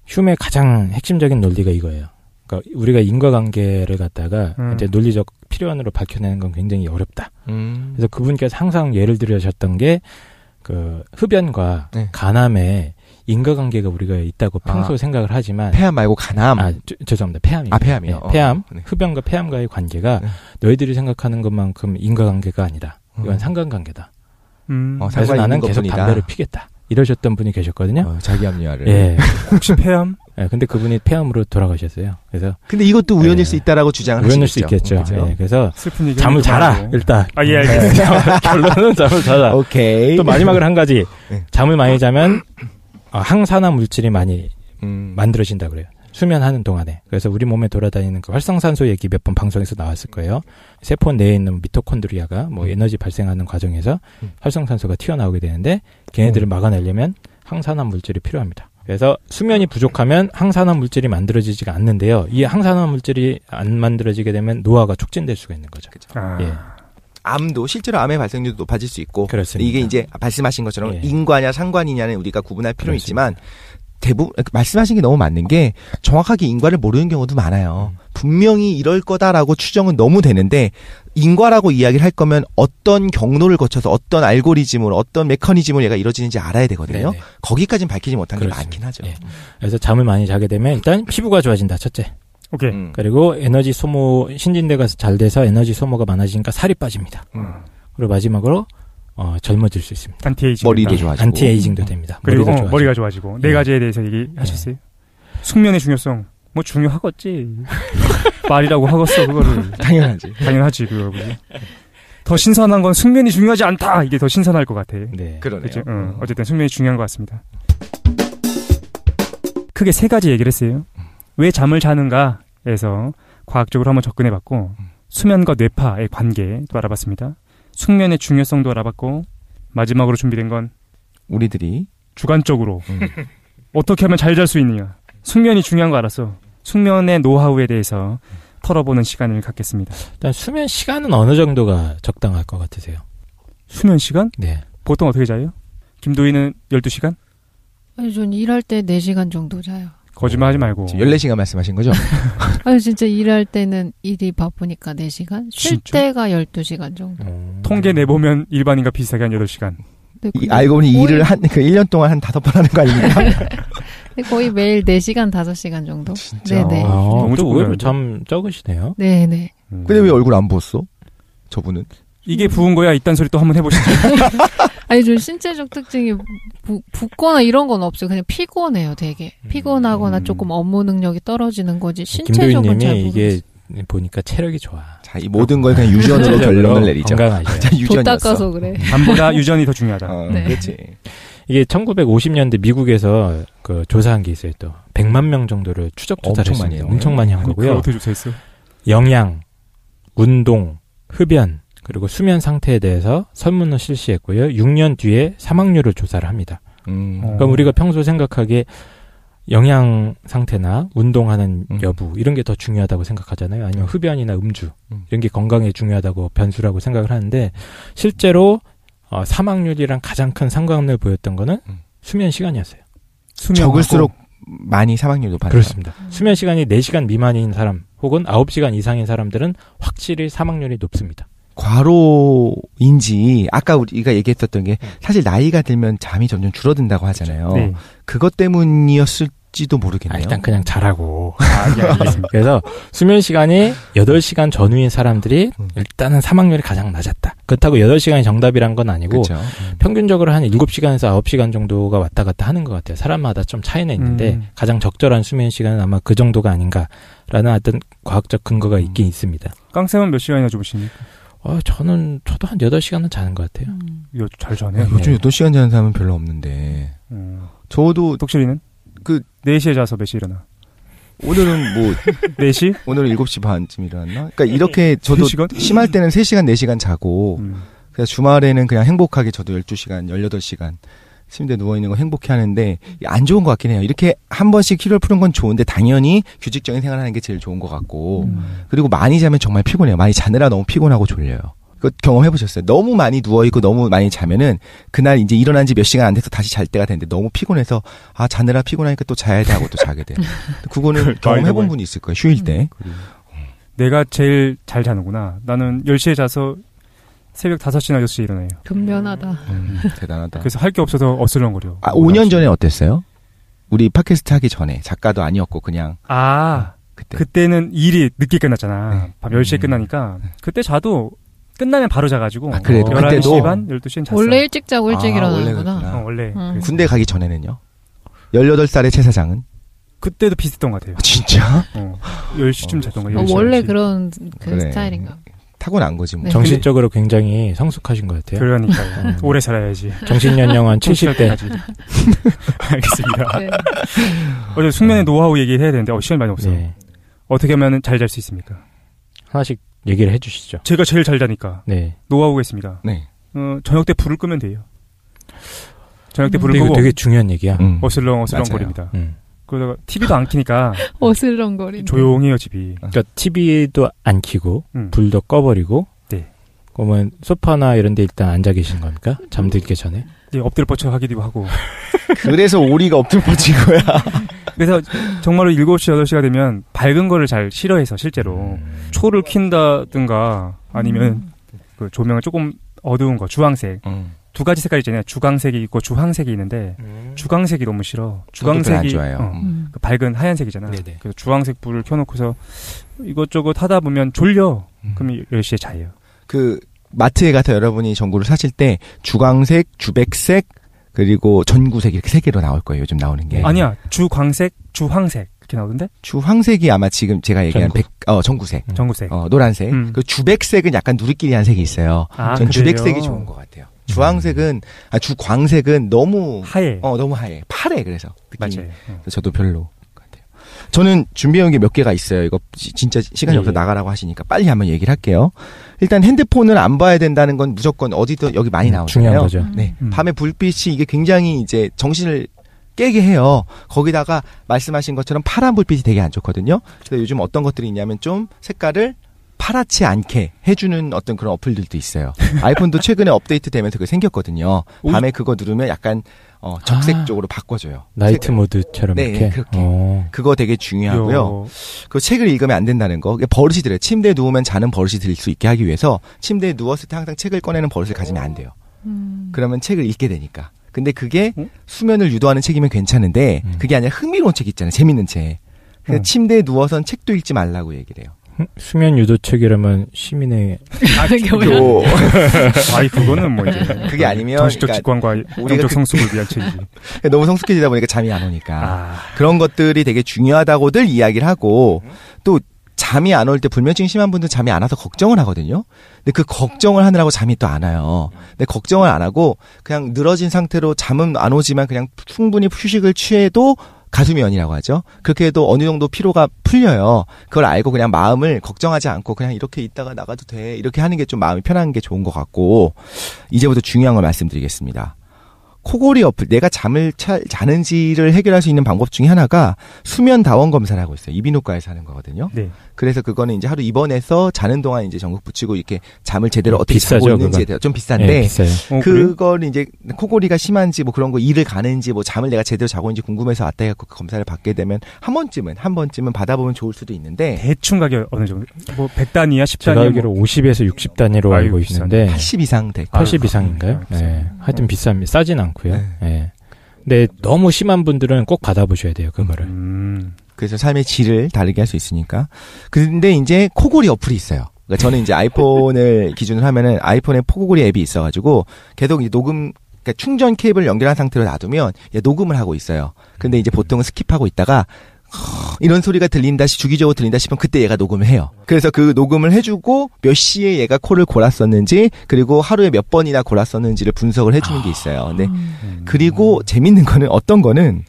흉의 가장 핵심적인 논리가 이거예요. 그러니까 우리가 인과관계를 갖다가 이제 논리적 필요한으로 밝혀내는 건 굉장히 어렵다. 그래서 그분께서 항상 예를 들으셨던 게 그 흡연과 간암에 인과관계가 우리가 있다고 평소 생각을 하지만 폐암 말고 간암. 죄송합니다. 폐암입니다. 폐암이요. 폐암, 흡연과 폐암과의 관계가 너희들이 생각하는 것만큼 인과관계가 아니다. 이건 상관관계다. 그래서 나는 계속 담배를 피겠다. 이러셨던 분이 계셨거든요. 자기 합리화를. 예. 혹시 폐암? 네, 근데 그분이 폐암으로 돌아가셨어요. 그래서. 근데 이것도 우연일 수 있다라고 주장을 하시겠죠. 우연일 수 있겠죠. 네, 그래서 슬픈 얘기 잠을 자라 일단. 예, 알겠습니다. 결론은 잠을 자라. 오케이. 또 마지막으로 한 가지. 잠을 많이 자면 항산화 물질이 많이 만들어진다 그래요. 수면하는 동안에. 그래서 우리 몸에 돌아다니는 그 활성산소 얘기 몇 번 방송에서 나왔을 거예요. 세포 내에 있는 미토콘드리아가 뭐 에너지 발생하는 과정에서 활성산소가 튀어나오게 되는데 걔네들을 막아내려면 항산화 물질이 필요합니다. 그래서 수면이 부족하면 항산화 물질이 만들어지지가 않는데요. 이 항산화 물질이 안 만들어지게 되면 노화가 촉진될 수가 있는 거죠. 예. 암도 실제로 암의 발생률도 높아질 수 있고 그렇습니다. 이게 이제 말씀하신 것처럼 인과냐 상관이냐는 우리가 구분할 필요는 있지만 대부분 말씀하신 게 너무 맞는 게 정확하게 인과를 모르는 경우도 많아요. 분명히 이럴 거다라고 추정은 너무 되는데 인과라고 이야기를 할 거면 어떤 경로를 거쳐서 어떤 알고리즘으로 어떤 메커니즘으로 얘가 이루어지는지 알아야 되거든요. 네네. 거기까지는 밝히지 못한 게 많긴 하죠. 네. 그래서 잠을 많이 자게 되면 일단 피부가 좋아진다. 첫째. 오케이. 그리고 에너지 소모 신진대가 잘 돼서 에너지 소모가 많아지니까 살이 빠집니다. 그리고 마지막으로 젊어질 수 있습니다. 안티에이징. 머리도 좋아지고. 안티에이징도 됩니다. 그리고 머리가 좋아지고. 네 가지에 대해서 얘기하셨어요? 숙면의 중요성. 뭐 중요하겠지. 말이라고 하겠어 그거를. 당연하지 그거. 더 신선한 건 숙면이 중요하지 않다. 이게 더 신선할 것 같아. 네. 그러네요. 그치? 어쨌든 숙면이 중요한 것 같습니다. 크게 세 가지 얘기를 했어요. 왜 잠을 자는가에서 과학적으로 한번 접근해봤고 수면과 뇌파의 관계도 알아봤습니다. 숙면의 중요성도 알아봤고 마지막으로 준비된 건 우리들이 주관적으로 어떻게 하면 잘 잘 수 있느냐. 숙면이 중요한 거 알았어. 숙면의 노하우에 대해서 털어보는 시간을 갖겠습니다. 일단 수면 시간은 어느 정도가 적당할 것 같으세요? 수면 시간? 네. 보통 어떻게 자요? 김도희는 12시간? 아니, 전 일할 때 4시간 정도 자요. 거짓말하지 말고. 14시간 말씀하신 거죠? 아니, 진짜 일할 때는 일이 바쁘니까 4시간? 쉴 진짜? 때가 12시간 정도. 통계 내보면 일반인과 비슷하게 한 8시간. 알고 보니 일을 1년 동안 한 5번 하는 거 아닙니까? 거의 매일 4시간, 5시간 정도. 진짜? 네네. 너무 또 의외로 잠 적으시네요. 네네. 근데 왜 얼굴 안 부었어? 저분은? 이게 부은 거야? 이딴 소리 또 한번 해보시죠. 아니, 좀 신체적 특징이 붓거나 이런 건 없어요. 그냥 피곤해요, 되게. 피곤하거나 조금 업무 능력이 떨어지는 거지. 신체적은 잘 모르겠어요. 이게 보니까 체력이 좋아. 자, 이 모든 걸 그냥 유전으로 결론을 내리죠. 건강하셔요. 돈 닦아서 그래. 잠보다 유전이 더 중요하다. 네. 그렇지. 이게 1950년대 미국에서 그 조사한 게 있어요. 또 100만 명 정도를 추적 조사를 엄청 많이 했습니다. 엄청 많이 한 거고요. 어떻게 조사했어? 영양, 운동, 흡연, 그리고 수면 상태에 대해서 설문을 실시했고요. 6년 뒤에 사망률을 조사를 합니다. 그러니까 우리가 평소 생각하기에 영양 상태나 운동하는 여부 이런 게 더 중요하다고 생각하잖아요. 아니면 흡연이나 음주 이런 게 건강에 중요하다고 변수라고 생각을 하는데 사망률이랑 가장 큰 상관을 보였던 거는 수면 시간이었어요. 적을수록 많이 사망률이 높아요. 그렇습니다. 수면 시간이 4시간 미만인 사람 혹은 9시간 이상인 사람들은 확실히 사망률이 높습니다. 과로인지 아까 우리가 얘기했었던 게 사실 나이가 들면 잠이 점점 줄어든다고 하잖아요. 네. 그것 때문이었을지도 모르겠네요. 일단 그냥 자라고. 알겠습니다. 그래서 수면 시간이 8시간 전후인 사람들이 일단은 사망률이 가장 낮았다. 그렇다고 8시간이 정답이란 건 아니고 그렇죠. 평균적으로 한 7시간에서 9시간 정도가 왔다 갔다 하는 것 같아요. 사람마다 좀 차이는 있는데 가장 적절한 수면 시간은 아마 그 정도가 아닌가라는 어떤 과학적 근거가 있긴 있습니다. 깡쌤은 몇 시간이나 주무십니까? 저도 한 8시간은 자는 것 같아요. 이거 잘 자네. 요즘 8시간 자는 사람은 별로 없는데. 저도. 독실이는? 4시에 자서 몇 시에 일어나? 오늘은 뭐 4시? 오늘은 7시 반쯤 일어났나? 그러니까 이렇게 저도 3시간? 심할 때는 3시간, 4시간 자고 그래서 주말에는 그냥 행복하게 저도 12시간, 18시간 침대에 누워있는 거 행복해 하는데 안 좋은 것 같긴 해요. 이렇게 한 번씩 키로를 푸는 건 좋은데 당연히 규칙적인 생활하는 게 제일 좋은 것 같고 그리고 많이 자면 정말 피곤해요. 많이 자느라 너무 피곤하고 졸려요. 그거 경험해보셨어요? 너무 많이 누워있고 너무 많이 자면은 그날 이제 일어난 지 몇 시간 안 돼서 다시 잘 때가 되는데 너무 피곤해서 자느라 피곤하니까 또 자야 돼 하고 또 자게 돼요. 그거는 경험해본 분이 있을 거예요. 휴일 때. 내가 제일 잘 자는구나. 나는 10시에 자서 새벽 5시나 6시에 일어나요. 근면하다. 대단하다. 그래서 할 게 없어서 어슬렁거려. 5년 전에 어땠어요? 우리 팟캐스트 하기 전에 작가도 아니었고 그냥. 그때는 일이 늦게 끝났잖아. 밤 10시에 끝나니까. 그때 자도 끝나면 바로 자가지고. 그래도 11시 반, 12시엔 잤어. 원래 일찍 자고 일찍 일어나는구나. 원래. 군대 가기 전에는요? 18살의 최 사장은? 그때도 비슷했던 것 같아요. 진짜? 10시쯤 잤던 거예요. 원래 그런 스타일인가? 타고난 거지 뭐. 네. 정신적으로 굉장히 성숙하신 것 같아요. 그러니까요. 오래 살아야지. 정신연령 한 70대. 알겠습니다. 네. 어제 숙면의 노하우 얘기를 해야 되는데 시간이 많이 없어요. 네. 어떻게 하면 잘 잘 수 있습니까? 하나씩 얘기를 해주시죠. 제가 제일 잘 자니까. 네. 노하우가 있습니다. 네. 저녁 때 불을 끄면 돼요. 저녁 때 불을 이거 끄고 되게 중요한 얘기야. 어슬렁거립니다. 그러다가 TV도 안 켜니까 어슬렁거리는. 조용해요 집이. 그러니까 TV도 안 켜고 불도 꺼버리고. 네. 그러면 소파나 이런 데 일단 앉아 계신 겁니까? 잠들기 전에? 네, 엎드려 뻗쳐 하기도 하고. 그래서 오리가 엎드려 뻗친 거야. 그래서 정말로 7시, 8시가 되면 밝은 거를 잘 싫어해서 실제로 초를 킨다든가 아니면 그 조명을 조금 어두운 거, 주황색. 두 가지 색깔 있잖아요. 주광색이 있고 주황색이 있는데 주광색이 너무 싫어. 주광색이 안 좋아요. 그 밝은 하얀색이잖아. 네네. 그래서 주황색 불을 켜놓고서 이것저것 하다 보면 졸려. 그럼 10시에 자요. 그 마트에 가서 여러분이 전구를 사실 때 주광색, 주백색 그리고 전구색 이렇게 3개로 나올 거예요. 요즘 나오는 게. 아니야. 주광색, 주황색 이렇게 나오던데? 주황색이 아마 지금 제가 얘기한 전구색. 전구색. 노란색. 그 주백색은 약간 누리끼리한 색이 있어요. 전 주백색이 그래요? 좋은 것 같아요. 주황색은 주광색은 너무 하얘. 너무 하얘. 파래 그래서. 맞아요. 저도 별로 같아요. 저는 준비해온 게 몇 개가 있어요. 이거 진짜 시간이 없어 나가라고 하시니까 빨리 한번 얘기를 할게요. 일단 핸드폰을 안 봐야 된다는 건 무조건 어디도 여기 많이 나오잖아요. 중요한 거죠. 네. 밤에 불빛이 이게 굉장히 이제 정신을 깨게 해요. 거기다가 말씀하신 것처럼 파란 불빛이 되게 안 좋거든요. 그래서 요즘 어떤 것들이 있냐면 좀 색깔을 파랗지 않게 해주는 어떤 그런 어플들도 있어요. 아이폰도 최근에 업데이트 되면서 그게 생겼거든요. 밤에 그거 누르면 약간 적색 쪽으로 바꿔줘요. 나이트 모드처럼 네, 이렇게. 그렇게. 그거 되게 중요하고요. 그 책을 읽으면 안 된다는 거. 버릇이 들어요. 침대에 누우면 자는 버릇이 들 수 있게 하기 위해서 침대에 누웠을 때 항상 책을 꺼내는 버릇을 가지면 안 돼요. 그러면 책을 읽게 되니까. 근데 그게 수면을 유도하는 책이면 괜찮은데 그게 아니라 흥미로운 책 있잖아요. 재밌는 책. 그래서 침대에 누워선 책도 읽지 말라고 얘기를 해요. 수면 유도책이라면 시민의 아이 그거는 뭐 이제 그게 아니면 정신적 직관과 영적 성숙을 위한 책이지. 너무 성숙해지다 보니까 잠이 안 오니까 그런 것들이 되게 중요하다고들 이야기를 하고 또 잠이 안 올 때 불면증이 심한 분들 잠이 안 와서 걱정을 하거든요. 근데 그 걱정을 하느라고 잠이 또 안 와요. 근데 걱정을 안 하고 그냥 늘어진 상태로 잠은 안 오지만 그냥 충분히 휴식을 취해도 가수면이라고 하죠. 그렇게 해도 어느 정도 피로가 풀려요. 그걸 알고 그냥 마음을 걱정하지 않고 그냥 이렇게 있다가 나가도 돼. 이렇게 하는 게 좀 마음이 편한 게 좋은 것 같고 이제부터 중요한 걸 말씀드리겠습니다. 코골이 어플, 내가 잠을 자는지를 해결할 수 있는 방법 중에 하나가 수면 다원 검사를 하고 있어요. 이비인후과에서 하는 거거든요. 네. 그래서 그거는 이제 하루 입원해서 자는 동안 이제 전극 붙이고 이렇게 잠을 제대로 어떻게 비싸죠, 자고 있는지에 대해서 좀 비싼데 네, 비싸요. 그걸 이제 코골이가 심한지 뭐 그런 거 일을 가는지 뭐 잠을 내가 제대로 자고 있는지 궁금해서 왔다 해갖고 그 검사를 받게 되면 한 번쯤은 받아보면 좋을 수도 있는데 대충 가격 어느 정도? 뭐 100단위야 10단위야? 제가 알기로 50에서 60단위로 알고 있는데 80 이상 될 80 이상인가요? 네. 하여튼 비쌉니다. 싸진 않고요. 네. 근데 너무 심한 분들은 꼭 받아보셔야 돼요, 그거를. 그래서 삶의 질을 다르게 할 수 있으니까. 근데 이제 코골이 어플이 있어요. 그러니까 저는 이제 아이폰을 기준으로 하면은 아이폰에 코골이 앱이 있어가지고 계속 이제 그러니까 충전 케이블 연결한 상태로 놔두면 녹음을 하고 있어요. 근데 이제 보통은 스킵하고 있다가 이런 소리가 들린다, 주기적으로 들린다 싶으면 그때 얘가 녹음을 해요. 그래서 그 녹음을 해주고 몇 시에 얘가 코를 골았었는지 그리고 하루에 몇 번이나 골았었는지를 분석을 해주는 게 있어요. 근데 그리고 재밌는 거는 어떤 거는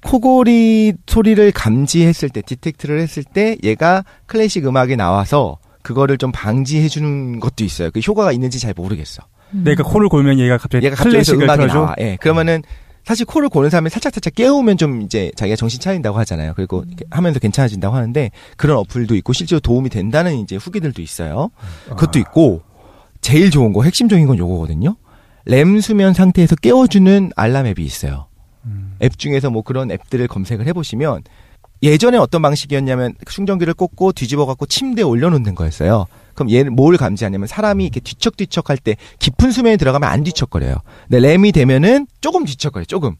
코골이 소리를 감지했을 때, 디텍트를 했을 때 얘가 클래식 음악에 나와서 그거를 좀 방지해주는 것도 있어요. 그 효과가 있는지 잘 모르겠어. 내가 코를 골면 얘가 갑자기 클래식을 음악이 틀어줘? 나와. 예. 그러면은 사실 코를 고는 사람이 살짝 깨우면 좀 이제 자기가 정신 차린다고 하잖아요. 그리고 하면서 괜찮아진다고 하는데 그런 어플도 있고 실제로 도움이 된다는 이제 후기들도 있어요. 그것도 있고 제일 좋은 거, 핵심적인 건 요거거든요. 렘 수면 상태에서 깨워주는 알람 앱이 있어요. 앱 중에서 뭐 그런 앱들을 검색을 해보시면 예전에 어떤 방식이었냐면 충전기를 꽂고 뒤집어갖고 침대에 올려놓는 거였어요. 그럼 얘는 뭘 감지하냐면 사람이 이렇게 뒤척뒤척 할 때 깊은 수면에 들어가면 안 뒤척거려요. 근데 렘이 되면은 조금 뒤척거려요. 조금.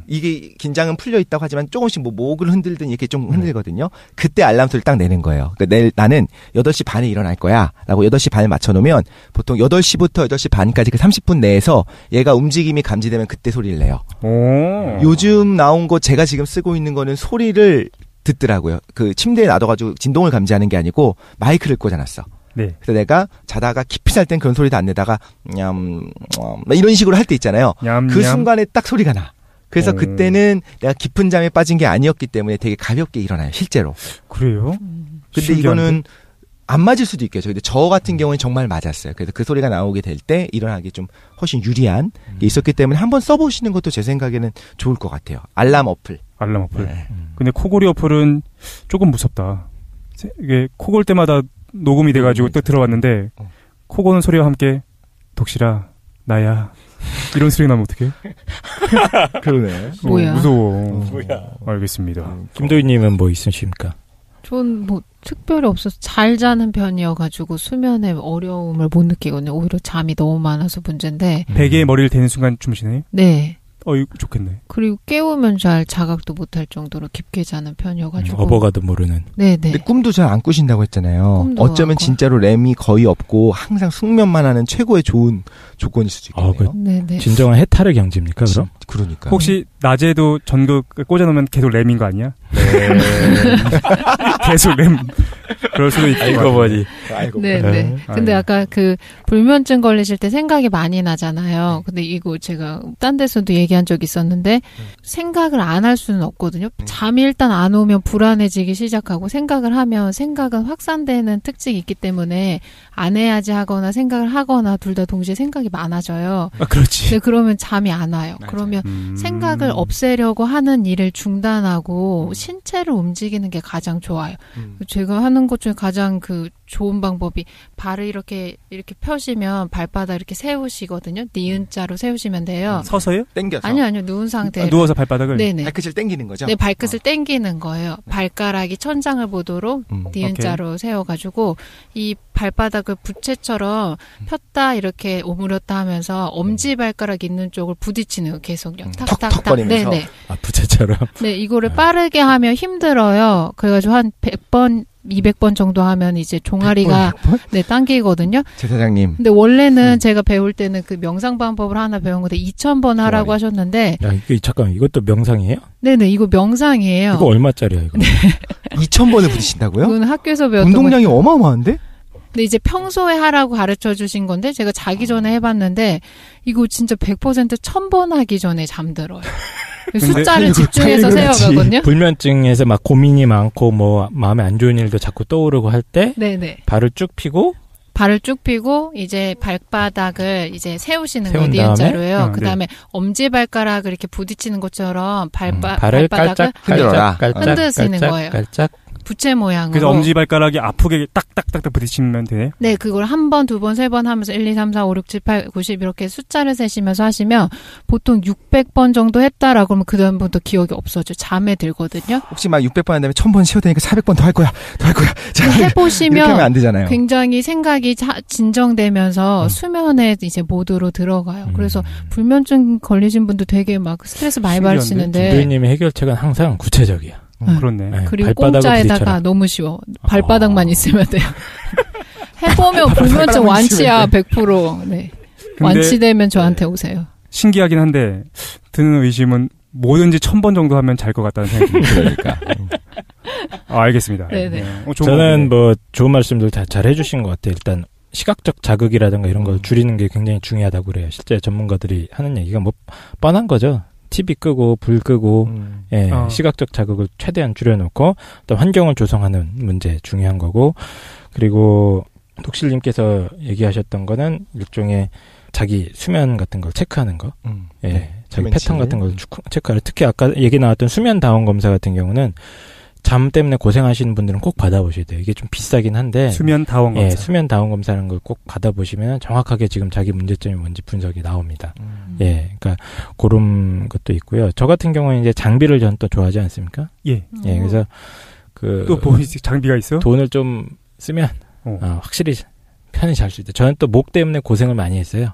이게 긴장은 풀려 있다고 하지만 조금씩 뭐 목을 흔들든 이렇게 좀 흔들거든요. 그때 알람 소리를 딱 내는 거예요. 그러니까 나는 8시 반에 일어날 거야 라고 8시 반에 맞춰놓으면 보통 8시부터 8시 반까지 그 30분 내에서 얘가 움직임이 감지되면 그때 소리를 내요. 요즘 나온 거 제가 지금 쓰고 있는 거는 소리를 듣더라고요. 그 침대에 놔둬가지고 진동을 감지하는 게 아니고 마이크를 꽂아놨어. 네. 그래서 내가 자다가 깊이 잘 땐 그런 소리도 안 내다가 이런 식으로 할 때 있잖아요. 그 순간에 딱 소리가 나. 그래서 그때는 내가 깊은 잠에 빠진 게 아니었기 때문에 되게 가볍게 일어나요, 실제로. 그래요? 근데 신기한데? 이거는 안 맞을 수도 있겠죠. 근데 저 같은 경우는 정말 맞았어요. 그래서 그 소리가 나오게 될 때 일어나기 좀 훨씬 유리한 게 있었기 때문에 한번 써보시는 것도 제 생각에는 좋을 것 같아요. 알람 어플. 알람 어플. 네. 근데 코골이 어플은 조금 무섭다. 이게 코골 때마다 녹음이 돼가지고 또 들어왔는데 코고는 소리와 함께 독실아 나야 이런 소리 나면 어떡해? 그러네. 뭐야? 무서워. 뭐야? 알겠습니다. 김도희님은 뭐 있으십니까? 전 뭐 특별히 없어서 잘 자는 편이어가지고 수면에 어려움을 못 느끼거든요. 오히려 잠이 너무 많아서 문제인데. 베개에 머리를 대는 순간 주무시나요? 네. 이거 좋겠네. 그리고 깨우면 잘 자각도 못할 정도로 깊게 자는 편이어가지고. 업어가도 모르는. 네네. 근데 꿈도 잘 안 꾸신다고 했잖아요. 어쩌면 진짜로 렘이 거의 없고 항상 숙면만 하는 최고의 좋은 조건일 수도 있겠네요. 네네. 진정한 해탈의 경지입니까 그럼? 그러니까. 혹시 낮에도 전극 꽂아놓으면 계속 렘인 거 아니야? 네. 계속 렘. 그럴 수도 있고. 알고 보니. 네네. 근데 아까 그 불면증 걸리실 때 생각이 많이 나잖아요. 근데 이거 제가 딴 데서도 얘기한 적이 있었는데 생각을 안 할 수는 없거든요. 잠이 일단 안 오면 불안해지기 시작하고 생각을 하면 생각은 확산되는 특징이 있기 때문에 안 해야지 하거나 생각을 하거나 둘 다 동시에 생각이 많아져요. 그렇지. 근데 그러면 잠이 안 와요. 맞아요. 그러면 생각을 없애려고 하는 일을 중단하고 신체를 움직이는 게 가장 좋아요. 제가 하는 것 중에 가장 그 좋은 방법이 발을 이렇게 펴시면 발바닥 이렇게 세우시거든요. 니은자로 세우시면 돼요. 서서요? 땡겨서? 아니요. 누운 상태로. 누워서 발바닥을? 네네. 발끝을 땡기는 거죠? 네, 발끝을 땡기는 거예요. 발가락이 천장을 보도록 니은자로 세워가지고 이 발바닥을 부채처럼 폈다 이렇게 오므렸다 하면서 엄지발가락 있는 쪽을 부딪히는 거 계속요. 탁탁탁. 네네. 아, 부채처럼? 네, 이거를 빠르게 하면 힘들어요. 그래가지고 한 100번 200번 정도 하면 이제 종아리가 네, 당기거든요. 제 사장님. 근데 원래는 제가 배울 때는 그 명상 방법을 하나 배운 건데 2000번 하라고 하셨는데. 야, 잠깐만. 이것도 명상이에요? 네네, 이거 명상이에요. 이거 얼마짜리야, 이거? 네. 2000번을 부딪힌다고요? 이건 학교에서 배웠던 운동량이 어마어마한데? 근데 이제 평소에 하라고 가르쳐 주신 건데 제가 자기 전에 해봤는데 이거 진짜 100% 1000번 하기 전에 잠들어요. 숫자를 집중해서 세워가거든요. 불면증에서 막 고민이 많고 뭐 마음에 안 좋은 일도 자꾸 떠오르고 할 때 네네. 발을 쭉 펴고 이제 발바닥을 이제 세우시는 거예요. 니은자로요. 그다음에 엄지발가락을 이렇게 부딪히는 것처럼 발을 발바닥을 흔드시는 거예요. 깔짝. 부채 모양으로. 그래서 엄지발가락이 아프게 딱딱딱딱 부딪히면 돼? 네, 그걸 한 번, 두 번, 세 번 하면서 1, 2, 3, 4, 5, 6, 7, 8, 90 이렇게 숫자를 세시면서 하시면 보통 600번 정도 했다라고 하면 그다음부터 기억이 없어져. 잠에 들거든요. 혹시 막 600번 한 다음에 1000번 쉬어대니까 400번 더 할 거야. 해보시면 이렇게 하면 안 되잖아요. 굉장히 생각이 진정되면서 수면에 이제 모드로 들어가요. 그래서 불면증 걸리신 분도 되게 막 스트레스 많이 받으시는데. 김도희님의 해결책은 항상 구체적이야. 그렇네. 네, 그리고 공짜에다가 너무 쉬워. 발바닥만 있으면 돼요. 해보면 불면증 완치야 100%. 네. 완치되면 저한테 오세요. 신기하긴 한데 드는 의심은 뭐든지 1000번 정도 하면 잘 것 같다는 생각이 듭니다. 그러니까. 알겠습니다. 네네. 저는 뭐 좋은 말씀들 다 잘 해주신 것 같아요. 일단 시각적 자극이라든가 이런 걸 줄이는 게 굉장히 중요하다고 그래요. 실제 전문가들이 하는 얘기가 뭐 뻔한 거죠. TV 끄고 불 끄고 시각적 자극을 최대한 줄여놓고 또 환경을 조성하는 문제 중요한 거고 그리고 독실님께서 얘기하셨던 거는 일종의 자기 수면 같은 걸 체크하는 거, 자기 패턴 같은 걸 체크하는. 특히 아까 얘기 나왔던 수면 다원 검사 같은 경우는 잠 때문에 고생하시는 분들은 꼭 받아보셔야 돼요. 이게 좀 비싸긴 한데 수면 다원 검사, 수면 다원 검사라는 걸 꼭 받아보시면 정확하게 지금 자기 문제점이 뭔지 분석이 나옵니다. 그러니까 그런 것도 있고요. 저 같은 경우는 이제 장비를 전 또 좋아하지 않습니까? 그래서 또 뭐 장비가 있어요? 돈을 좀 쓰면 확실히 편히 잘 수 있다. 저는 또 목 때문에 고생을 많이 했어요.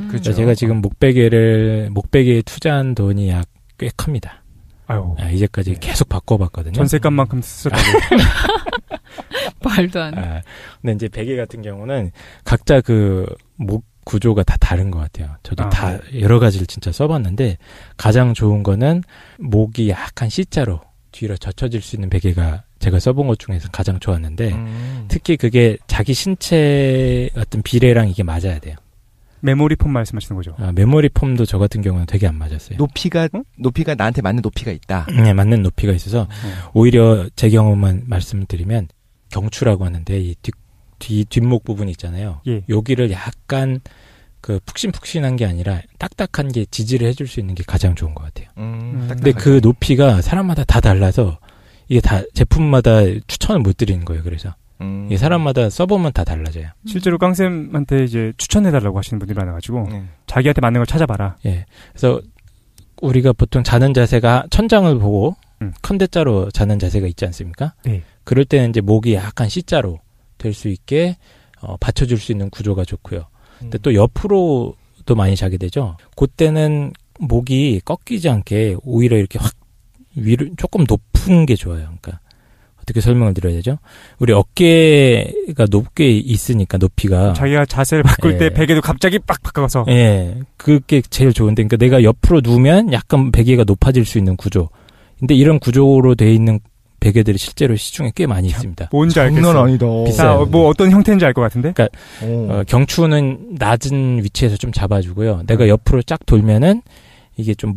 그렇죠. 제가 지금 목베개에 투자한 돈이 약 꽤 큽니다. 아유, 이제까지 계속 바꿔봤거든요. 전세값만큼 쓰셨다고. 말도 안 돼. 근데 이제 베개 같은 경우는 각자 그 목 구조가 다 다른 것 같아요. 저도 다 여러 가지를 진짜 써봤는데 가장 좋은 거는 목이 약간 C자로 뒤로 젖혀질 수 있는 베개가 제가 써본 것 중에서 가장 좋았는데 특히 그게 자기 신체 어떤 비례랑 이게 맞아야 돼요. 메모리 폼 말씀하시는 거죠? 메모리 폼도 저 같은 경우는 되게 안 맞았어요. 높이가 나한테 맞는 높이가 있다. 네, 맞는 높이가 있어서 오히려 제 경험만 말씀을 드리면 경추라고 하는데 이 뒷목 부분 있잖아요. 여기를 약간 그 푹신푹신한 게 아니라 딱딱한 게 지지를 해줄 수 있는 게 가장 좋은 것 같아요. 근데 그 높이가 사람마다 다 달라서 이게 다 제품마다 추천을 못 드리는 거예요. 그래서 이게 사람마다 써보면 다 달라져요. 실제로 깡쌤한테 이제 추천해달라고 하시는 분들이 많아가지고 자기한테 맞는 걸 찾아봐라. 그래서 우리가 보통 자는 자세가 천장을 보고 컨대자로 자는 자세가 있지 않습니까? 그럴 때는 이제 목이 약간 C자로 될 수 있게 받쳐줄 수 있는 구조가 좋고요. 근데 또 옆으로도 많이 자게 되죠. 그때는 목이 꺾이지 않게 오히려 이렇게 확 위로 조금 높은 게 좋아요. 그러니까 어떻게 설명을 드려야 되죠? 우리 어깨가 높게 있으니까 높이가 자기가 자세를 바꿀 때 베개도 갑자기 빡 바꿔서 그게 제일 좋은데 그러니까 내가 옆으로 누우면 약간 베개가 높아질 수 있는 구조. 근데 이런 구조로 돼 있는 베개들이 실제로 시중에 꽤 많이 있습니다. 뭔지 알겠어요. 장난 아니다. 비싸요. 뭐 어떤 형태인지 알 것 같은데? 그러니까 경추는 낮은 위치에서 좀 잡아주고요. 내가 옆으로 쫙 돌면은 이게 좀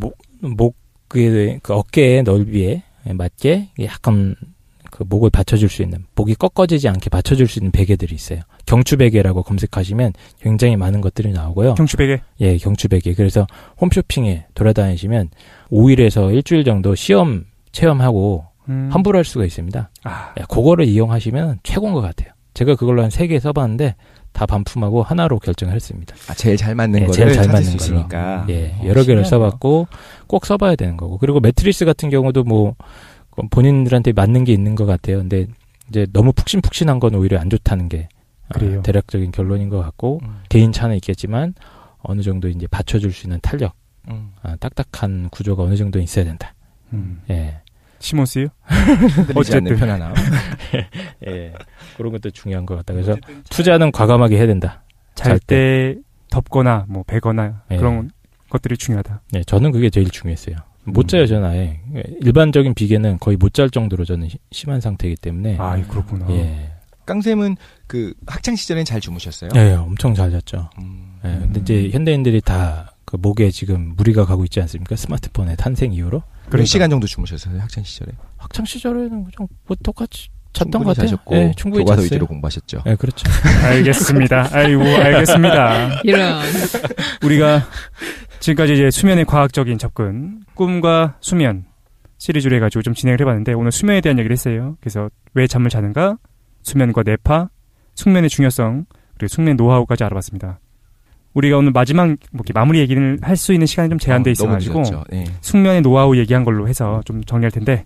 그 어깨의 넓이에 맞게 약간 그 목을 받쳐줄 수 있는, 목이 꺾어지지 않게 받쳐줄 수 있는 베개들이 있어요. 경추베개라고 검색하시면 굉장히 많은 것들이 나오고요. 경추베개? 예, 경추베개. 그래서 홈쇼핑에 돌아다니시면 5일에서 일주일 정도 시험 체험하고 환불할 수가 있습니다. 그거를 이용하시면 최고인 것 같아요. 제가 그걸로 한 3개 써봤는데 다 반품하고 하나로 결정을 했습니다. 제일 잘 맞는 거를 제일 잘 찾을 맞는 수 걸로. 있으니까. 여러 개를 써봤고 꼭 써봐야 되는 거고. 그리고 매트리스 같은 경우도 뭐 본인들한테 맞는 게 있는 것 같아요. 근데 이제 너무 푹신푹신한 건 오히려 안 좋다는 게 대략적인 결론인 것 같고 개인 차는 있겠지만 어느 정도 이제 받쳐줄 수 있는 탄력, 딱딱한 구조가 어느 정도 있어야 된다. 시몬스요? 어쨌든 편안함. 그런 것도 중요한 것 같다. 그래서 투자는 과감하게 해야 된다. 잘 때 덮거나 뭐 베거나 그런 것들이 중요하다. 저는 그게 제일 중요했어요. 못 자요, 저는 아예. 일반적인 비계는 거의 못 잘 정도로 저는 심한 상태이기 때문에. 그렇구나. 깡쌤은 그 학창 시절엔 잘 주무셨어요? 엄청 잘 잤죠. 근데 이제 현대인들이 다 그 목에 지금 무리가 가고 있지 않습니까? 스마트폰의 탄생 이후로. 몇 시간 정도 주무셨어요, 학창 시절에? 학창 시절에는 그냥 뭐 똑같이 잤던 것 같아요. 자셨고, 충분히 교과서 잤어요. 위주로 공부하셨죠. 그렇죠. 알겠습니다. 알겠습니다. 이런. 우리가 지금까지 이제 수면의 과학적인 접근, 꿈과 수면 시리즈로 해가지고 좀 진행을 해봤는데 오늘 수면에 대한 얘기를 했어요. 그래서 왜 잠을 자는가, 수면과 뇌파, 숙면의 중요성, 그리고 숙면 노하우까지 알아봤습니다. 우리가 오늘 마지막 마무리 얘기를 할 수 있는 시간이 좀 제한돼 있어가지고 숙면의 노하우 얘기한 걸로 해서 좀 정리할 텐데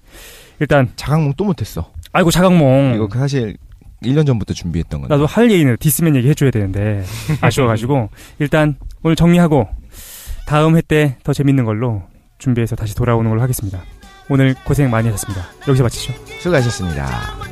일단 자각몽 또 못했어. 아이고 자각몽. 이거 사실 1년 전부터 준비했던 건데. 나도 할 얘기는 디스맨 얘기 해줘야 되는데 아쉬워가지고 일단 오늘 정리하고 다음 회 때 더 재밌는 걸로 준비해서 다시 돌아오는 걸로 하겠습니다. 오늘 고생 많이 하셨습니다. 여기서 마치죠. 수고하셨습니다.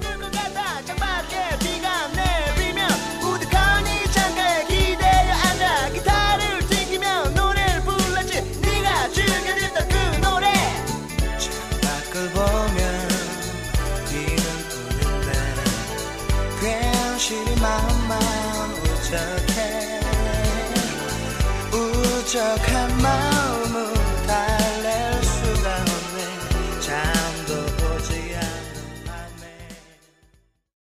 현실이 마음만 우적해 우적한 마음